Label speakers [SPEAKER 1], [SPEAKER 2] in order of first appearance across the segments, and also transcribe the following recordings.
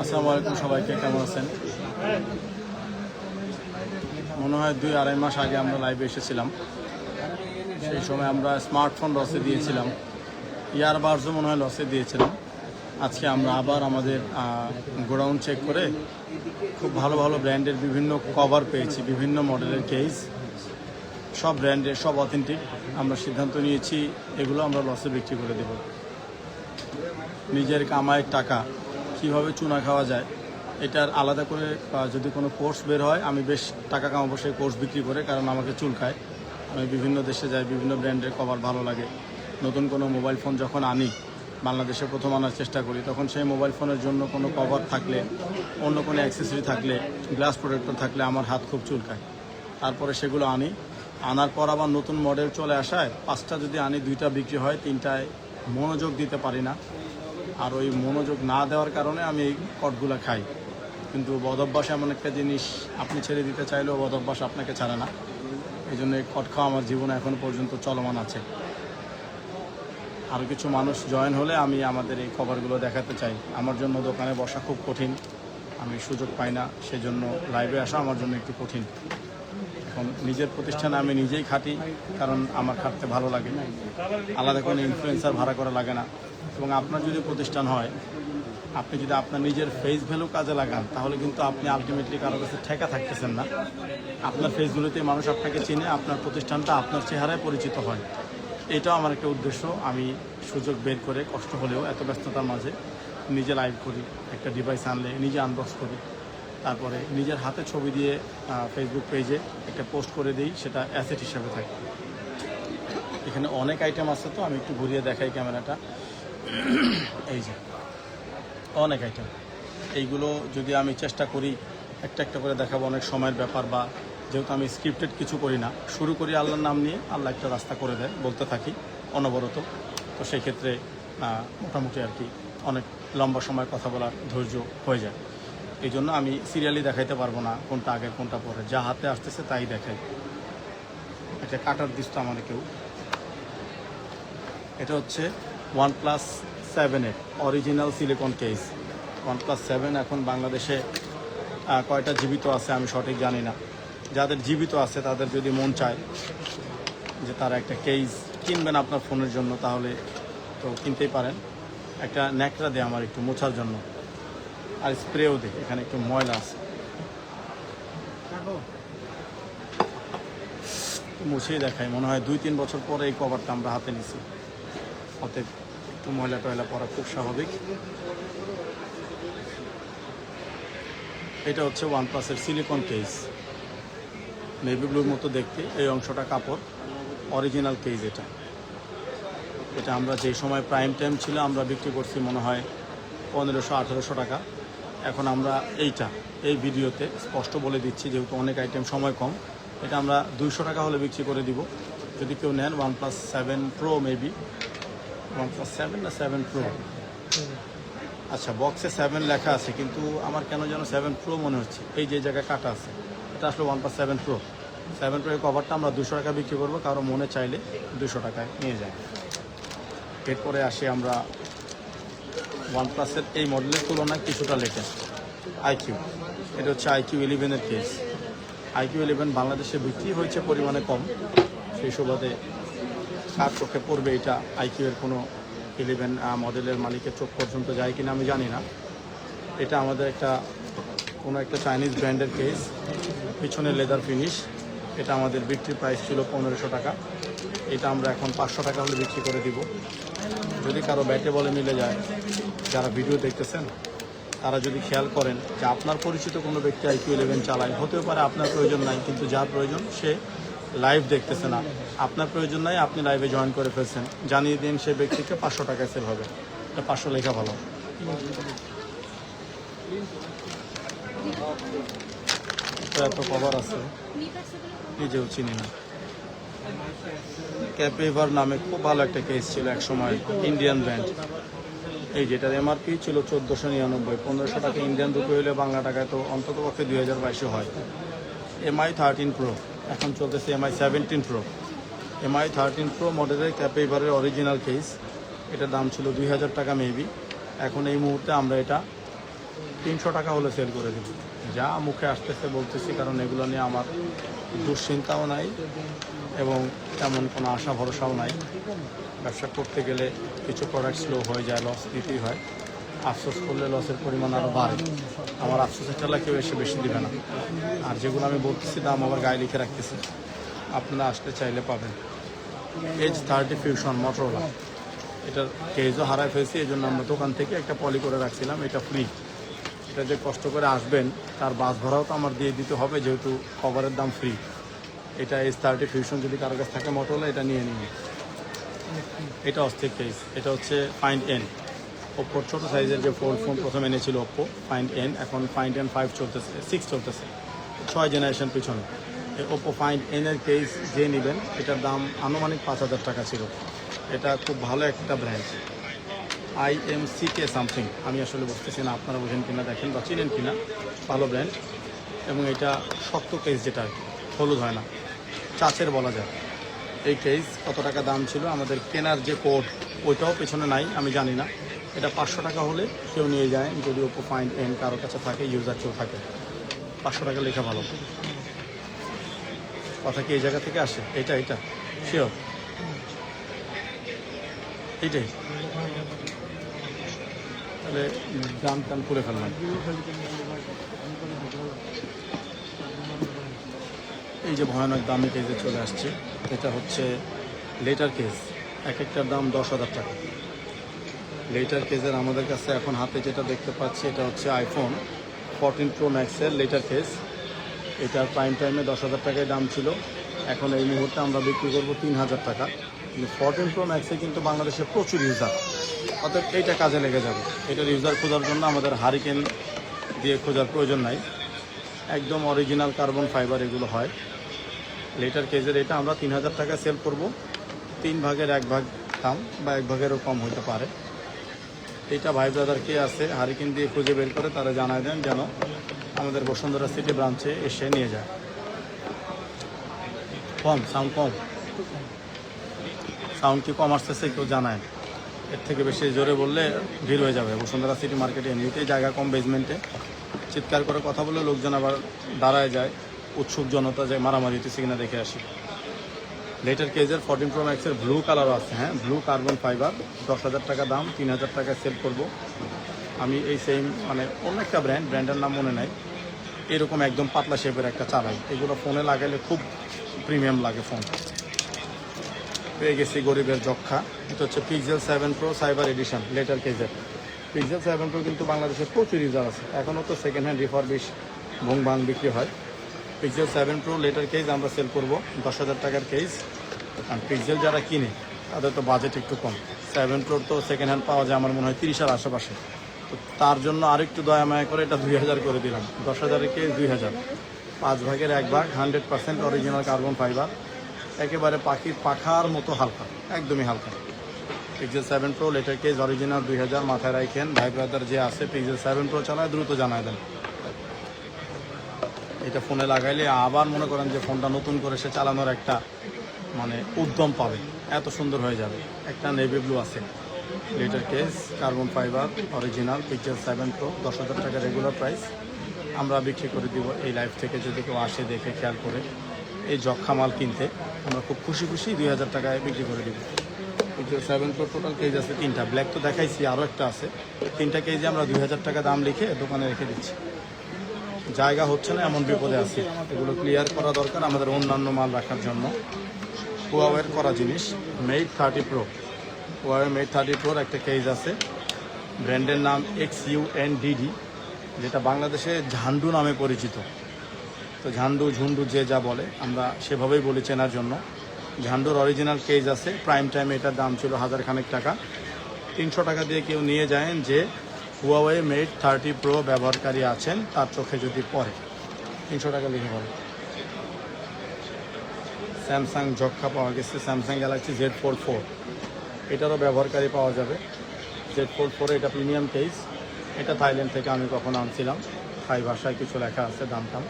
[SPEAKER 1] আসসালামু আলাইকুম সবাইকে, কেমন আছেন? মনে হয় 2-2.5 মাস আগে আমরা লাইভে এসেছিলাম। সেই সময় আমরা স্মার্টফোন লসে দিয়েছিলাম, ইয়ারবাডসও মনে হয় লসে দিয়েছিলাম। আজকে আমরা আবার আমাদের গোডাউন চেক করে খুব ভালো ভালো ব্র্যান্ডের বিভিন্ন কভার পেয়েছি, বিভিন্ন মডেলের কেস, সব ব্র্যান্ডের, সব অথেন্টিক। আমরা সিদ্ধান্ত নিয়েছি এগুলো আমরা লসে বিক্রি করে দেব। নিজের কামাইয়ের টাকা কীভাবে চুনা খাওয়া যায় এটার আলাদা করে যদি কোনো কোর্স বের হয়, আমি বেশ টাকা কামাবো সেই কোর্স বিক্রি করে, কারণ আমাকে চুলকায়। আমি বিভিন্ন দেশে যাই, বিভিন্ন ব্র্যান্ডের কভার ভালো লাগে। নতুন কোনো মোবাইল ফোন যখন আনি, বাংলাদেশে প্রথম আনার চেষ্টা করি, তখন সেই মোবাইল ফোনের জন্য কোনো কভার থাকলে, অন্য কোনো অ্যাক্সেসরি থাকলে, গ্লাস প্রোটেক্টর থাকলে আমার হাত খুব চুলকায়। তারপরে সেগুলো আনি, আনার পর আবার নতুন মডেল চলে আসায় 5টা যদি আনি 2টা বিক্রি হয়, 3টায় মনোযোগ দিতে পারি না। আর ওই মনোযোগ না দেওয়ার কারণে আমি এই কটগুলো খাই। কিন্তু বদভ্যাস এমন একটা জিনিস, আপনি ছেড়ে দিতে চাইলেও বদভ্যাস আপনাকে ছাড়ে না। এই জন্য এই কট খাওয়া আমার জীবনে এখন পর্যন্ত চলমান আছে। আরও কিছু মানুষ জয়েন হলে আমি আমাদের এই খবরগুলো দেখাতে চাই। আমার জন্য দোকানে বসা খুব কঠিন, আমি সুযোগ পাই না, সেজন্য লাইভে আসা আমার জন্য একটু কঠিন। এখন নিজের প্রতিষ্ঠানে আমি নিজেই খাটি, কারণ আমার খাটতে ভালো লাগে, আলাদা কোনো ইনফ্লুয়েন্সার ভাড়া করা লাগে না। এবং আপনার যদি প্রতিষ্ঠান হয়, আপনি যদি আপনার নিজের ফেস ভ্যালু কাজে লাগান, তাহলে কিন্তু আপনি আলটিমেটলি কারো কাছে ঠেকা থাকতেছেন না। আপনার ফেসগুলোতে মানুষ আপনাকে চিনে, আপনার প্রতিষ্ঠানটা আপনার চেহারায় পরিচিত হয়। এটাও আমার একটা উদ্দেশ্য। আমি সুযোগ বের করে, কষ্ট হলেও এত ব্যস্ততার মাঝে নিজে লাইভ করি, একটা ডিভাইস আনলে নিজে আনবক্স করি, তারপরে নিজের হাতে ছবি দিয়ে ফেসবুক পেজে একটা পোস্ট করে দিই, সেটা অ্যাসেট হিসাবে থাকে। এখানে অনেক আইটেম আছে, তো আমি একটু ঘুরিয়ে দেখাই ক্যামেরাটা। এই যে অনেক আইটেম, এইগুলো যদি আমি চেষ্টা করি একটা একটা করে দেখাবো, অনেক সময়ের ব্যাপার। বা যেহেতু আমি স্ক্রিপ্টেড কিছু করি না, শুরু করি আল্লাহর নাম নিয়ে, আল্লাহ একটা রাস্তা করে দেয়, বলতে থাকি অনবরত। তো সেই ক্ষেত্রে মোটামুটি আর কি অনেক লম্বা সময় কথা বলার ধৈর্য হয়ে যায়। এই জন্য আমি সিরিয়ালি দেখাইতে পারবো না, কোনটা আগে কোনটা পরে, যা হাতে আসতেছে তাই দেখাই। এটা কাটার দিস তো আমাদের কেউ। এটা হচ্ছে OnePlus 7-এর অরিজিনাল সিলিকন কেস। OnePlus 7 এখন বাংলাদেশে কয়টা জীবিত আছে আমি সঠিক জানি না। যাদের জীবিত আছে তাদের যদি মন চায় যে তারা একটা কেস কিনবেন আপনার ফোনের জন্য, তাহলে তো কিনতেই পারেন। একটা ন্যাকড়া দেয় আমার একটু মোছার জন্য, আর স্প্রেও দেয়, এখানে একটু ময়লা আছে, মুছেই দেখায়। মনে হয় 2-3 বছর পরে এই কভারটা আমরা হাতে নিছি, হাতে একটু ময়লা টয়লা পড়া খুব স্বাভাবিক। এটা হচ্ছে OnePlus-এর সিলিকন কেস, নেভি ব্লুর মতো দেখতে। এই অংশটা কাপড়, অরিজিনাল কেস। এটা আমরা যেই সময় প্রাইম টাইম ছিল আমরা বিক্রি করছি মনে হয় 1500-1800 টাকা। এখন আমরা এই ভিডিওতে স্পষ্ট বলে দিচ্ছি, যেহেতু অনেক আইটেম, সময় কম, এটা আমরা 200 টাকা হলে বিক্রি করে দিব। যদি কেউ নেন OnePlus 7 Pro, মেবি OnePlus 7 না 7 Pro, আচ্ছা বক্সে 7 লেখা আছে, কিন্তু আমার কেন যেন 7 Pro মনে হচ্ছে। এই যে জায়গায় কাটা আছে, এটা আসলে OnePlus 7 Pro। 7 Pro এর কভারটা আমরা 200 টাকা বিক্রি করবো, কারো মনে চাইলে 200 টাকায় নিয়ে যায়। এরপরে আসি আমরা OnePlus-এর এই মডেলের তুলনায় কিছুটা লেটেস্ট IQ। এটা হচ্ছে IQ 11-এর কেস। IQ 11 বাংলাদেশে বিক্রি হয়েছে পরিমাণে কম, সেই সুবাদে কার চোখে পড়বে এটা, IQ-এর কোনো 11 মডেলের মালিকের চোখ পর্যন্ত যায় কিনা আমি জানি না। এটা আমাদের কোনো একটা চাইনিজ ব্র্যান্ডের কেস, পিছনে লেদার ফিনিশ। এটা আমাদের বিক্রি প্রাইস ছিল 1500 টাকা, এটা আমরা এখন 500 টাকা হলে বিক্রি করে দিব। যদি কারো ব্যাটে বলে মিলে যায়, যারা ভিডিও দেখতেছেন তারা যদি খেয়াল করেন যে আপনার পরিচিত কোনো ব্যক্তি IQ 11 চালায়, হতেও পারে আপনার প্রয়োজন নাই, কিন্তু যার প্রয়োজন সে লাইভ দেখতেছে না, আপনার প্রয়োজন নাই, আপনি লাইভে জয়েন করে ফেলছেন, জানিয়ে দিন সে ব্যক্তিকে 500 টাকায় সেল হবে। এটা 500 লেখা ভালো। এত কভার আছে নিজেও চিনি না। ক্যাপেভার নামে খুব ভালো একটা কেস ছিল এক সময়, ইন্ডিয়ান ব্র্যান্ড। এই যেটার MRP ছিল 1499, 1500 টাকা ইন্ডিয়ান রুপি হলে বাংলা টাকায় তো অন্তত পক্ষে 2022 হয়। MI 13 Pro, এখন চলতেছে MI 17 Pro। MI 13 Pro মডেলের ক্যাপেভারের অরিজিনাল কেস, এটার দাম ছিল 2000 টাকা মেবি। এখন এই মুহূর্তে আমরা এটা 300 টাকা হলে সেল করে দেব। যা মুখে আসতেছে বলতেছি, কারণ এগুলো নিয়ে আমার দুশ্চিন্তাও নাই এবং তেমন কোনো আশা ভরসাও নাই। ব্যবসা করতে গেলে কিছু প্রোডাক্ট স্লো হয়ে যায়, লস দিতেই হয়। আফসোস করলে লসের পরিমাণ আরও বাড়ে। আমার আফসোসের টালা কেউ এসে বেশি দিবে না। আর যেগুলো আমি বলতেছি দাম আবার গায়ে লিখে রাখতেছি, আপনারা আসতে চাইলে পাবেন। এজ 30 ফিউশন মটোরোলা, এটার কেজও হারায় ফেলছি, এই জন্য আমরা দোকান থেকে একটা পলি করে রাখছিলাম। এটা ফ্রি। এটা যে কষ্ট করে আসবেন তার বাস ভাড়াও তো আমার দিয়ে দিতে হবে, যেহেতু কভারের দাম ফ্রি। এটা এজ 30 ফিউশন যদি কারো কাছে থাকে মটোরোলা, এটা নিয়ে নিন। এটা অস্থির কেস। এটা হচ্ছে ফাইন্ড এন, ওপ্পোর ছোটো সাইজের যে ফোল্ড ফোন প্রথমে এনেছিল ওপ্পো, ফাইন্ড এন। এখন ফাইন্ড এন 5 চলতেছে, 6 চলতেছে, 6 জেনারেশন পিছনে। এই ওপ্পো ফাইন্ড এনের কেস যে নেবেন, এটার দাম আনুমানিক 5000 টাকা ছিল। এটা খুব ভালো একটা ব্র্যান্ড, IMCK সামথিং, আমি আসলে বুঝতেছি না, আপনারা বুঝেন কিনা দেখেন বা চিনেন কিনা। ভালো ব্র্যান্ড। এবং এটা শক্ত কেস, যেটা আর কি হলুদ হয় না, চাচের বলা যায়। এই কেস কত টাকা দাম ছিল, আমাদের কেনার যে কোড ওইটাও পেছনে নাই, আমি জানি না। এটা 500 টাকা হলে কেউ নিয়ে যায়, যদি ওপো ফাইন্ড এন কারো কাছে থাকে, ইউজার কেউ থাকে। 500 টাকা লেখা ভালো। কথা কি এই জায়গা থেকে আসে? এটা শিওর এইটাই। তাহলে দাম টাম করে ফেললাম। এই যে ভয়ানক দামি কেজে চলে আসছে, এটা হচ্ছে লেটার কেজ। এক একটার দাম 10,000 টাকা। লেটার কেজের আমাদের কাছে এখন হাতে যেটা দেখতে পাচ্ছি, এটা হচ্ছে আইফোন 14 প্রো ম্যাক্সের লেটার কেজ। এটার প্রাইম টাইমে 10,000 টাকায় দাম ছিল, এখন এই মুহূর্তে আমরা বিক্রি করবো 3,000 টাকা। কিন্তু 14 প্রো ম্যাক্সে কিন্তু বাংলাদেশে প্রচুর ইউজার, অর্থাৎ এইটা কাজে লেগে যাবে। এটার ইউজার খোঁজার জন্য আমাদের হারিকেন দিয়ে খোঁজার প্রয়োজন নাই, একদম অরিজিনাল কার্বন ফাইবার এগুলো হয়। লেটার কেজের এটা আমরা 3,000 টাকা সেল করব। 3 ভাগের 1 ভাগ দাম বা 1 ভাগেরও কম হতে পারে। এইটা ভাই ব্রাদার কে আছে হারিকেন দিয়ে খুঁজে বের করে তারা জানায় দেন, যেন আমাদের বসুন্ধরা সিটি ব্রাঞ্চে এসে নিয়ে যায়। কম সাউন্ড, কম সাউন্ড কি কম আসতেছে কেউ জানায়? এর থেকে বেশি জোরে বললে ভিড় হয়ে যাবে। বসুন্ধরা সিটি মার্কেটে এমনিতেই জায়গা কম, বেসমেন্টে চিৎকার করে কথা বলে লোকজন আবার দাঁড়ায় যায়, উৎসুক জনতা যে মারামারি হতেছে কিনা দেখে আসি। লেটার কেজের 14 প্রো ম্যাক্সের ব্লু কালারও আছে, হ্যাঁ, ব্লু কার্বন ফাইবার, 10,000 টাকা দাম, 3,000 টাকা সেল করব। আমি এই সেম মানে অন্য একটা ব্র্যান্ডের নাম মনে নাই, এরকম একদম পাতলা শেপের একটা চালাই। এগুলো ফোনে লাগাইলে খুব প্রিমিয়াম লাগে ফোন। পেয়ে গেছি গরিবের যক্ষা। এটা হচ্ছে Pixel 7 Pro cyber edition leather কেজের। পিক্সেল 7 প্রো কিন্তু বাংলাদেশে প্রচুর ইউজার আছে, এখনও তো সেকেন্ড হ্যান্ড রিফারবিশ ভং ভাং বিক্রি হয়। পিক্সেল 7 প্রো লেটার কেজ আমরা সেল করব 10,000 টাকার কেজ। আর পিক্সেল যারা কিনে তাদের তো বাজেট একটু কম। 7 প্রোর তো সেকেন্ড হ্যান্ড পাওয়া যায় আমার মনে হয় 30,000 আশেপাশে। তো তার জন্য আরেকটু দয়া মায়া করে এটা 2,000 করে দিলাম। 10,000-এর কেজ 2,000, 5 ভাগের 1 ভাগ, 100% অরিজিনাল কার্বন ফাইবার, একেবারে পাখির পাখার মতো হালকা, একদমই হালকা। Pixel 7 pro letter cage original 2,000 মাথায় রাখেন। ভাই ব্রাদার যে আছে পিক্সেল 7 প্রো চালায় দ্রুত জানায় দেন। এটা ফোনে লাগাইলে আবার মনে করেন যে ফোনটা নতুন করে সে চালানোর একটা মানে উদ্যম পাবে, এত সুন্দর হয়ে যাবে। একটা নেভি ব্লু আছে letter case, carbon fibre original, pixel 7 pro, 10,000 টাকা রেগুলার প্রাইস। আমরা বিক্রি করে দিব এই লাইভ থেকে, যদি কেউ আসে দেখে খেয়াল করে এই যক্ষা মাল কিনতে, আমরা খুব খুশি 2,000 টাকায় বিক্রি করে দিব। পিক্সেল 7 প্রো টোটাল কেজ আছে 3টা, ব্ল্যাক তো দেখাইছি, আরও একটা আছে। 3টা কেজে আমরা 2,000 টাকা দাম লিখে দোকানে রেখে দিচ্ছি। জায়গা হচ্ছে না এমন বিপদে আছি, এগুলো ক্লিয়ার করা দরকার আমাদের অন্যান্য মাল রাখার জন্য। হুয়াওয়ের করা জিনিস মেট 30 প্রো, হুয়াওয়ে মেট 30 প্রোর একটা কেজ আছে, ব্র্যান্ডের নাম XUNDD, যেটা বাংলাদেশে ঝান্ডু নামে পরিচিত। তো ঝান্ডু ঝুন্ডু যে যা বলে আমরা সেভাবেই বলি চেনার জন্য। ঝান্ডুর অরিজিনাল কেজ আছে, প্রাইম টাইমে এটার দাম ছিল 1,000 খানেক টাকা। 300 টাকা দিয়ে কেউ নিয়ে যায় যে হুয়াওয়ে মেট 30 প্রো ব্যবহারকারী আছেন, তার চোখে যদি পড়ে 300 টাকা লিখে পড়ে। স্যামসাং যক্ষা পাওয়া গেছে, স্যামসাং গ্যালাক্সি Z44, এটারও ব্যবহারকারী পাওয়া যাবে। Z44 এটা প্রিমিয়াম কেস, এটা থাইল্যান্ড থেকে আমি কখন আনছিলাম, থাই ভাষায় কিছু লেখা আছে দাম টাম।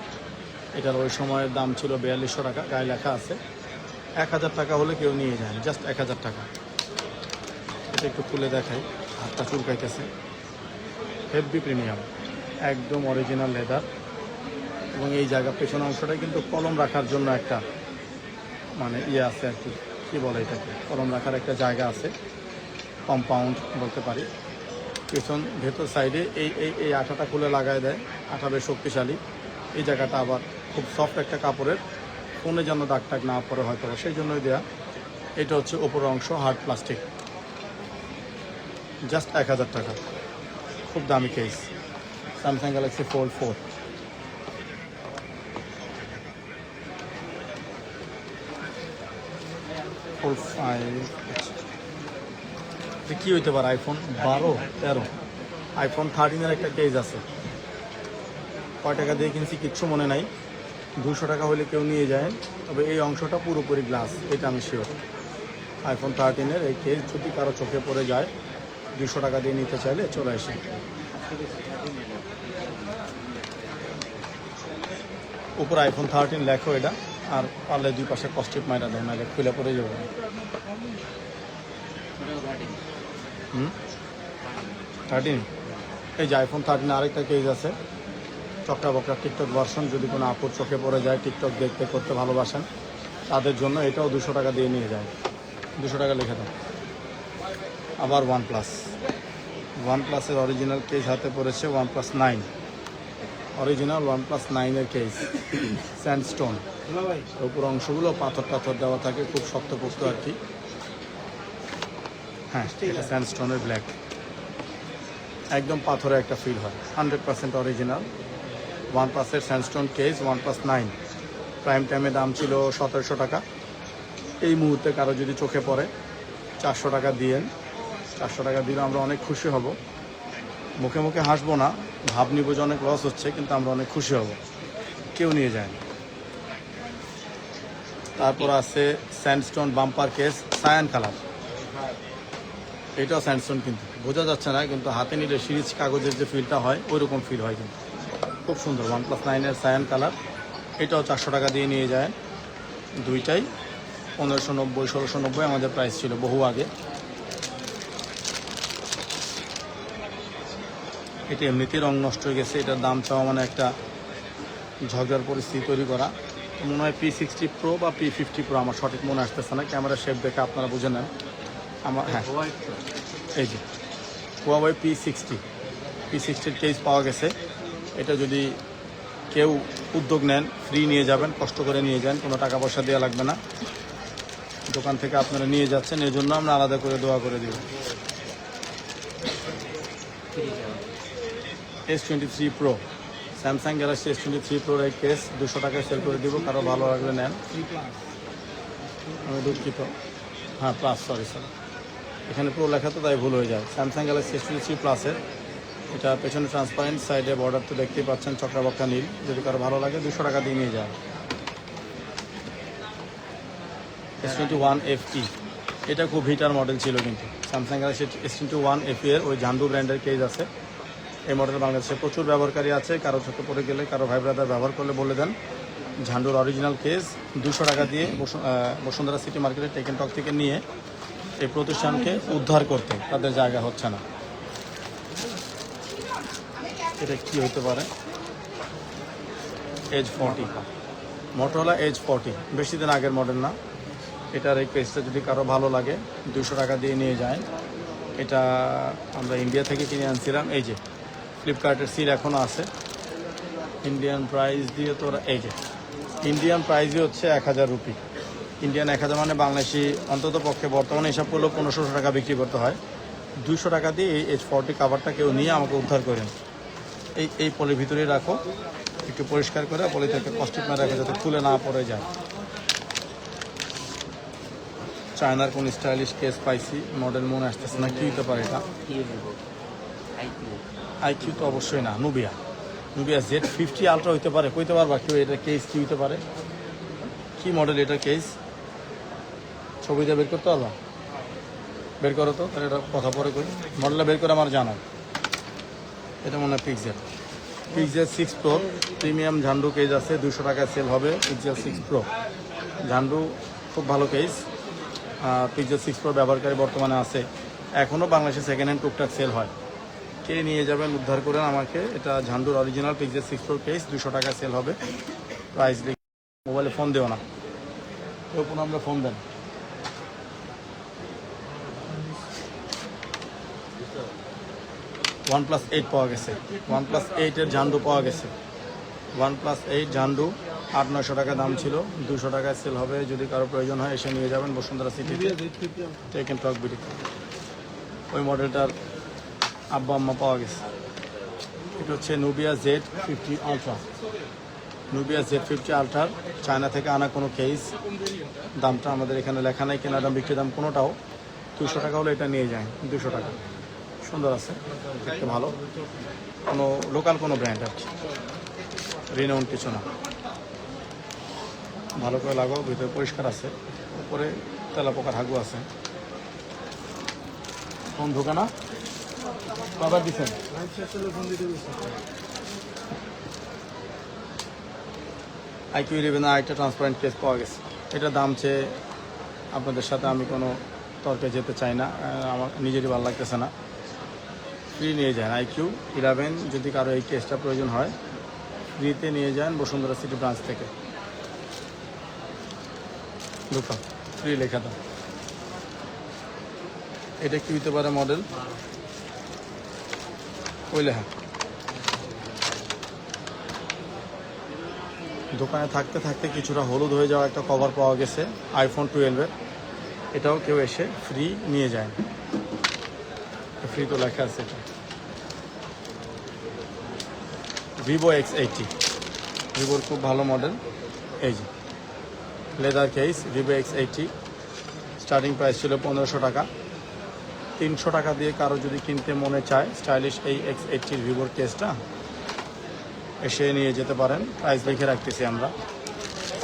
[SPEAKER 1] এটার ওই সময়ের দাম ছিল 4,200 টাকা, গায়ে লেখা আছে 1,000 টাকা হলে কেউ নিয়ে যায়, জাস্ট 1,000 টাকা। এটা একটু খুলে দেখাই, হাতটা চুলকাইতেছে, হেভি প্রিমিয়াম। একদম অরিজিনাল লেদার, এবং এই জায়গা পেছনের অংশটাই কিন্তু কলম রাখার জন্য একটা মানে ইয়ে আছে আর কি, কী বলে এটাকে, কলম রাখার একটা জায়গা আছে, কম্পাউন্ড বলতে পারি। পেছন ভেতর সাইডে এই এই এই আঠাটা খুলে লাগায় দেয়, আঠা বেশ শক্তিশালী। এই জায়গাটা আবার খুব সফট একটা কাপড়ের, ফোনে যেন দাগ টাগ না পড়ে হয়তো, সেই জন্যই দেয়া। এটা হচ্ছে ওপরের অংশ হার্ড প্লাস্টিক, জাস্ট 1000 টাকা, খুব দামি case. Samsung Galaxy fold 4। Fold 5 কী হইতে পারে, আইফোন 12, 13, আইফোন 13-এর একটা কেস আছে। কয় টাকা দিয়ে কিনছি কিচ্ছু মনে নাই, 200 টাকা হলে কেউ নিয়ে যায়। তবে এই অংশটা পুরোপুরি গ্লাস, এটা আমি শিওর। আইফোন 13-এর এই কেস যদি কারো চোখে পড়ে যায়, 200 টাকা দিয়ে নিতে চাইলে চলে আসে। উপরে আইফোন 13 লেখো এটা, আর পারলে দুই পাশে কস্টিপ মাইরা দেয়, নাহলে খুলে পড়ে যাবে। 13 এই যে আইফোন 13 আরেকটা কেস আছে, চকটা বকরা টিকটক ভার্সন। যদি কোনো আপুর চোখে পড়ে যায়, টিকটক দেখতে করতে ভালোবাসেন, তাদের জন্য এটাও 200 টাকা দিয়ে নিয়ে যায়। 200 টাকা লিখে দাও। আবার OnePlus-এর অরিজিনাল কেস হাতে পড়েছে, OnePlus 9, অরিজিনাল OnePlus 9-এর কেস, স্যান্ডস্টোন। উপর অংশগুলো পাথর দেওয়া থাকে, খুব শক্তপোক্ত আর কি। হ্যাঁ, এটা স্যান্ডস্টোনের ব্ল্যাক, একদম পাথরে একটা ফিল হয়, 100% অরিজিনাল। OnePlus-এর স্যান্ডস্টোন কেস, OnePlus 9 প্রাইম টাইমে দাম ছিল 1700 টাকা। এই মুহূর্তে কারো যদি চোখে পড়ে, 400 টাকা দিয়েন। 400 টাকা দিলে আমরা অনেক খুশি হব। মুখে মুখে হাসবো না, ভাব নিব যে অনেক লস হচ্ছে, কিন্তু আমরা অনেক খুশি হব। কেউ নিয়ে যায়। তারপর আছে sandstone bumper case, cyan colour. এটাও স্যান্ডস্টোন, কিন্তু বোঝা যাচ্ছে না, কিন্তু হাতে নিলে সিরিজ কাগজের যে ফিলটা হয় ওই রকম ফিল হয়, কিন্তু খুব সুন্দর। OnePlus 9-এর সায়ান কালার, এটাও 400 টাকা দিয়ে নিয়ে যায়। দুইটাই 1590, 1690 আমাদের প্রাইস ছিল বহু আগে। এটা এমনিতেই রং নষ্ট হয়ে গেছে, এটার দাম চাওয়া মানে একটা ঝগড়ার পরিস্থিতি তৈরি করা। মনে হয় P60 Pro বা P50 Pro, আমার সঠিক মনে আসতেছে না, ক্যামেরা শেপ দেখে আপনারা বুঝে নেন। আমার হ্যাঁ, এই যে Huawei P60-র কেস পাওয়া গেছে। এটা যদি কেউ উদ্যোগ নেন, ফ্রি নিয়ে যাবেন, কষ্ট করে নিয়ে যান, কোনো টাকা পয়সা দেওয়া লাগবে না। দোকান থেকে আপনারা নিয়ে যাচ্ছেন, এর জন্য আমরা আলাদা করে দোয়া করে দিব। S23 Pro, Samsung Galaxy S23 Pro-র এই কেস 200 টাকায় সেল করে দিব, কারো ভালো লাগলে নেন। আমি দুঃখিত, হ্যাঁ প্লাস, সরি, এখানে প্রো লেখা তো তাই ভুল হয়ে যায়। স্যামসাং গ্যালাক্সি S23 Plus-এর এটা পেছনে ট্রান্সপারেন্ট, সাইডে বর্ডার তো দেখতেই পাচ্ছেন, চকরা বকরা নীল। যদি কারো ভালো লাগে 200 টাকা দিয়ে নিয়ে যায়। S21 FE, এটা খুব হিটার মডেল ছিল, কিন্তু স্যামসাং গ্যালাক্সি S21 FE-এর ওই ঝান্ডু ব্র্যান্ডের কেস আছে। এই মডেল বাংলাদেশে প্রচুর ব্যবহারকারী আছে, কারো চোখে পড়ে গেলে, কারো ভাই ব্রাদার ব্যবহার করলে বলে দেন। ঝান্ডুর অরিজিনাল কেস 200 টাকা দিয়ে বসুন্ধরা সিটি মার্কেটের টেকেন টক থেকে নিয়ে এই প্রতিষ্ঠানকে উদ্ধার করতে তাদের জায়গা হচ্ছে না। এটা কি হতে পারে? Edge 40, Motorola Edge 40, বেশি দিন আগের মডেল না। এটার এই কেসটা যদি কারো ভালো লাগে 200 টাকা দিয়ে নিয়ে যায়। এটা আমরা ইন্ডিয়া থেকে কিনে আনছিলাম। এই যে ফ্লিপকার্টের সিল এখনও আছে। ইন্ডিয়ান প্রাইস দিয়ে তোরা, এই যে ইন্ডিয়ান প্রাইসই হচ্ছে 1000 রুপি। ইন্ডিয়ান 1000 মানে বাংলাদেশি অন্তত পক্ষে বর্তমানে হিসাব করলেও 1500 টাকা বিক্রি করতে হয়। 200 টাকা দিয়ে এই Edge 40 কাভারটা কেউ নিয়ে আমাকে উদ্ধার করেন। এই পলির ভিতরেই রাখো, একটু পরিষ্কার করে পলিটাকে কস্টিপ না রাখো, যাতে খুলে না পড়ে যায়। চায়নার কোন স্টাইলিশ কেস পাইছি, মডেল মনে আসতেছে না, কি হতে পারে এটা? IQ তো অবশ্যই না, নুবিয়া Z50 আলট্রা হইতে পারে, কইতে পারবা কেউ এটা কেস কি হইতে পারে? কি মডেল এটা কেস? ছবিটা বের করতে পারবা? বের করো তো, তাহলে এটা কথা পরে করি। মডেলটা বের করে আমার জানাও। এটা মনে হয় Pixel 6 Pro premium Zandu case আছে, 200 টাকায় সেল হবে। Pixel 6 Pro ঝান্ডু খুব ভালো কেস। Pixel 6 Pro ব্যবহারকারী বর্তমানে আছে, এখনও বাংলাদেশে সেকেন্ড হ্যান্ড টুকটাক সেল হয়। কে নিয়ে যাবেন উদ্ধার করেন আমাকে। এটা ঝান্ডুর অরিজিনাল পিক্সেল 6 প্রো কেস, 200 টাকা সেল হবে। প্রাইস লিখে মোবাইলে ফোন দেও না, কেউ কোনো আমরা ফোন দেন। OnePlus 8 পাওয়া গেছে, OnePlus 8-এর ঝান্ডু পাওয়া গেছে। OnePlus 8 ঝান্ডু 800-900 টাকা দাম ছিল, 200 টাকায় সেল হবে। যদি কারো প্রয়োজন হয় এসে নিয়ে যাবেন বসুন্ধরা সিটিতে, টেক এন্ড টক বিডি। ওই মডেলটার আব্বা আম্মা পাওয়া গেছে। এটা হচ্ছে Nubia Z50 Ultra, Nubia Z50 আলট্রার চায়না থেকে আনা কোনো কেস। দামটা আমাদের এখানে লেখা নাই, কেনা দাম বিক্রি দাম কোনোটাও। 200 টাকা হলে এটা নিয়ে যায়, 200 টাকা। সুন্দর আছে, দেখতে ভালো, কোনো লোকাল কোনো ব্র্যান্ড আর কি, রিনাউন্ড কিছু না। ভালো করে লাগাও, ভিতরে পরিষ্কার আছে, উপরে তেলাপোকার হাগু আছে। ফোন ঢোকে না, আবার দিচ্ছেন। IQ 11 একটা ট্রান্সপারেন্ট কেস পাওয়া গেছে। এটা দাম চেয়ে আপনাদের সাথে আমি কোনো তর্কে যেতে চাই না, আমার নিজেরই ভালো লাগতেছে না। ফ্রি নিয়ে যান IQ 11, যদি কারো এই কেসটা প্রয়োজন হয় ফ্রিতে নিয়ে যান বসুন্ধরা সিটি ব্রাঞ্চ থেকে। ঢুকা ফ্রি লেখা দাও। এটা কি হতে পারে মডেল, ওই লেখা। দোকানে থাকতে থাকতে কিছুটা হলুদ হয়ে যাওয়া একটা কভার পাওয়া গেছে iPhone 12-এর। এটাও কেউ এসে ফ্রি নিয়ে যায়, ফ্রি তো লেখা আছে। এটা Vivo X80, ভিভোর খুব ভালো মডেল। এই যে leather case, Vivo X80, starting price ছিল 1500 টাকা। 300 টাকা দিয়ে কারো যদি কিনতে মনে চায় স্টাইলিশ এই X80 ভিভোর কেসটা, এসে নিয়ে যেতে পারেন। প্রাইস লিখে রাখতেছি আমরা,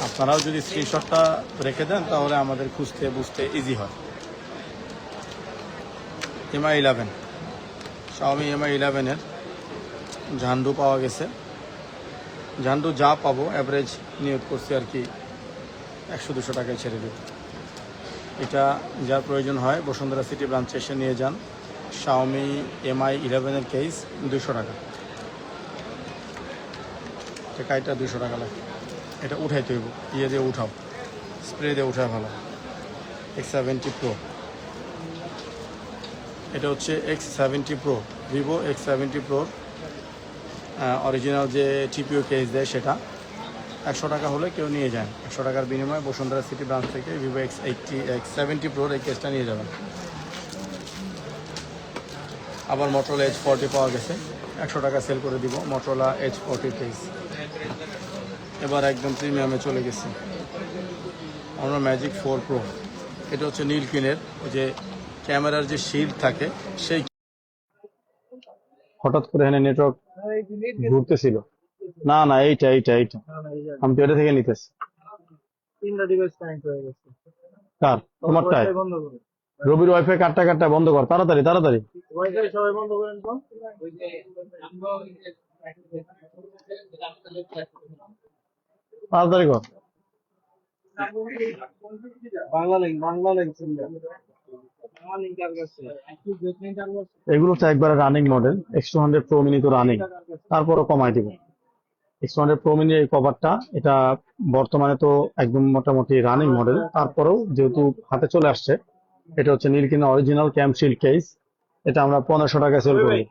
[SPEAKER 1] আপনারাও যদি স্ক্রিনশটটা রেখে দেন তাহলে আমাদের খুঁজতে বুঝতে ইজি হয়। MI 11, Xiaomi MI 11-এর ঝান্ডু পাওয়া গেছে। ঝান্ডু যা পাবো অ্যাভারেজ নিয়োগ করছি আর কি, 100-200 টাকায় ছেড়ে দেব। এটা যার প্রয়োজন হয় বসুন্ধরা সিটি ব্রাঞ্চে এসে নিয়ে যান। Xiaomi MI 11-এর কেস 200 টাকা, এটা 200 টাকা লাগে। এটা উঠাইতে হইব, ইয়ে দিয়ে উঠাও, স্প্রে দিয়ে উঠায় ভালো। X70 Pro, এটা হচ্ছে X70 Pro, Vivo X70 Pro original যে TPO কেস দেয় সেটা। 100 টাকা হলে কেউ নিয়ে যায়, 100 টাকার বিনিময়ে বসুন্ধরা সিটি ব্রাঞ্চ থেকে Vivo X70 Pro এই কেসটা নিয়ে যাবেন। আবার Motorola H40 পাওয়া গেছে, 100 টাকা সেল করে দিব Motorola H40 কেস। এবার একদম প্রিমিয়ামে চলে গেছে আমরা ম্যাজিক 4 Pro। এটা হচ্ছে নীলকিনের যে ক্যামেরার যে শিল্ড থাকে সেই। হঠাৎ করে এখানে নেটওয়ার্ক ঘুরতেছিল। না না, এইটা এইটা এইটা আমি তো এটা থেকে নিতেছি।
[SPEAKER 2] তিনটা ডিভাইস কানেক্ট হয়ে গেছে।
[SPEAKER 1] কার? তোমারটাই?
[SPEAKER 2] ওয়াইফাই বন্ধ করুন।
[SPEAKER 1] রবির ওয়াইফাই কাটটা কাটটা বন্ধ কর, তাড়াতাড়ি তাড়াতাড়ি
[SPEAKER 2] ওয়াইফাই সবাই বন্ধ করেন তো।
[SPEAKER 1] তাড়াতাড়ি কর।
[SPEAKER 2] Banglalink single. Banglalink কার কাছে? একটু জেটনিং কার কাছে?
[SPEAKER 1] এগুলো তো একবারে running model, X200 Pro Mini তো রানিং, তারপরও কমাই দিব। X200 Pro Mini এই কভারটা, এটা বর্তমানে তো একদম মোটামুটি রানিং মডেল, তারপরেও যেহেতু হাতে চলে আসছে, এটা হচ্ছে নীলকিনা অরিজিনাল ক্যাম শিল্ড কেস। এটা আমরা 1500 টাকা সেল করি।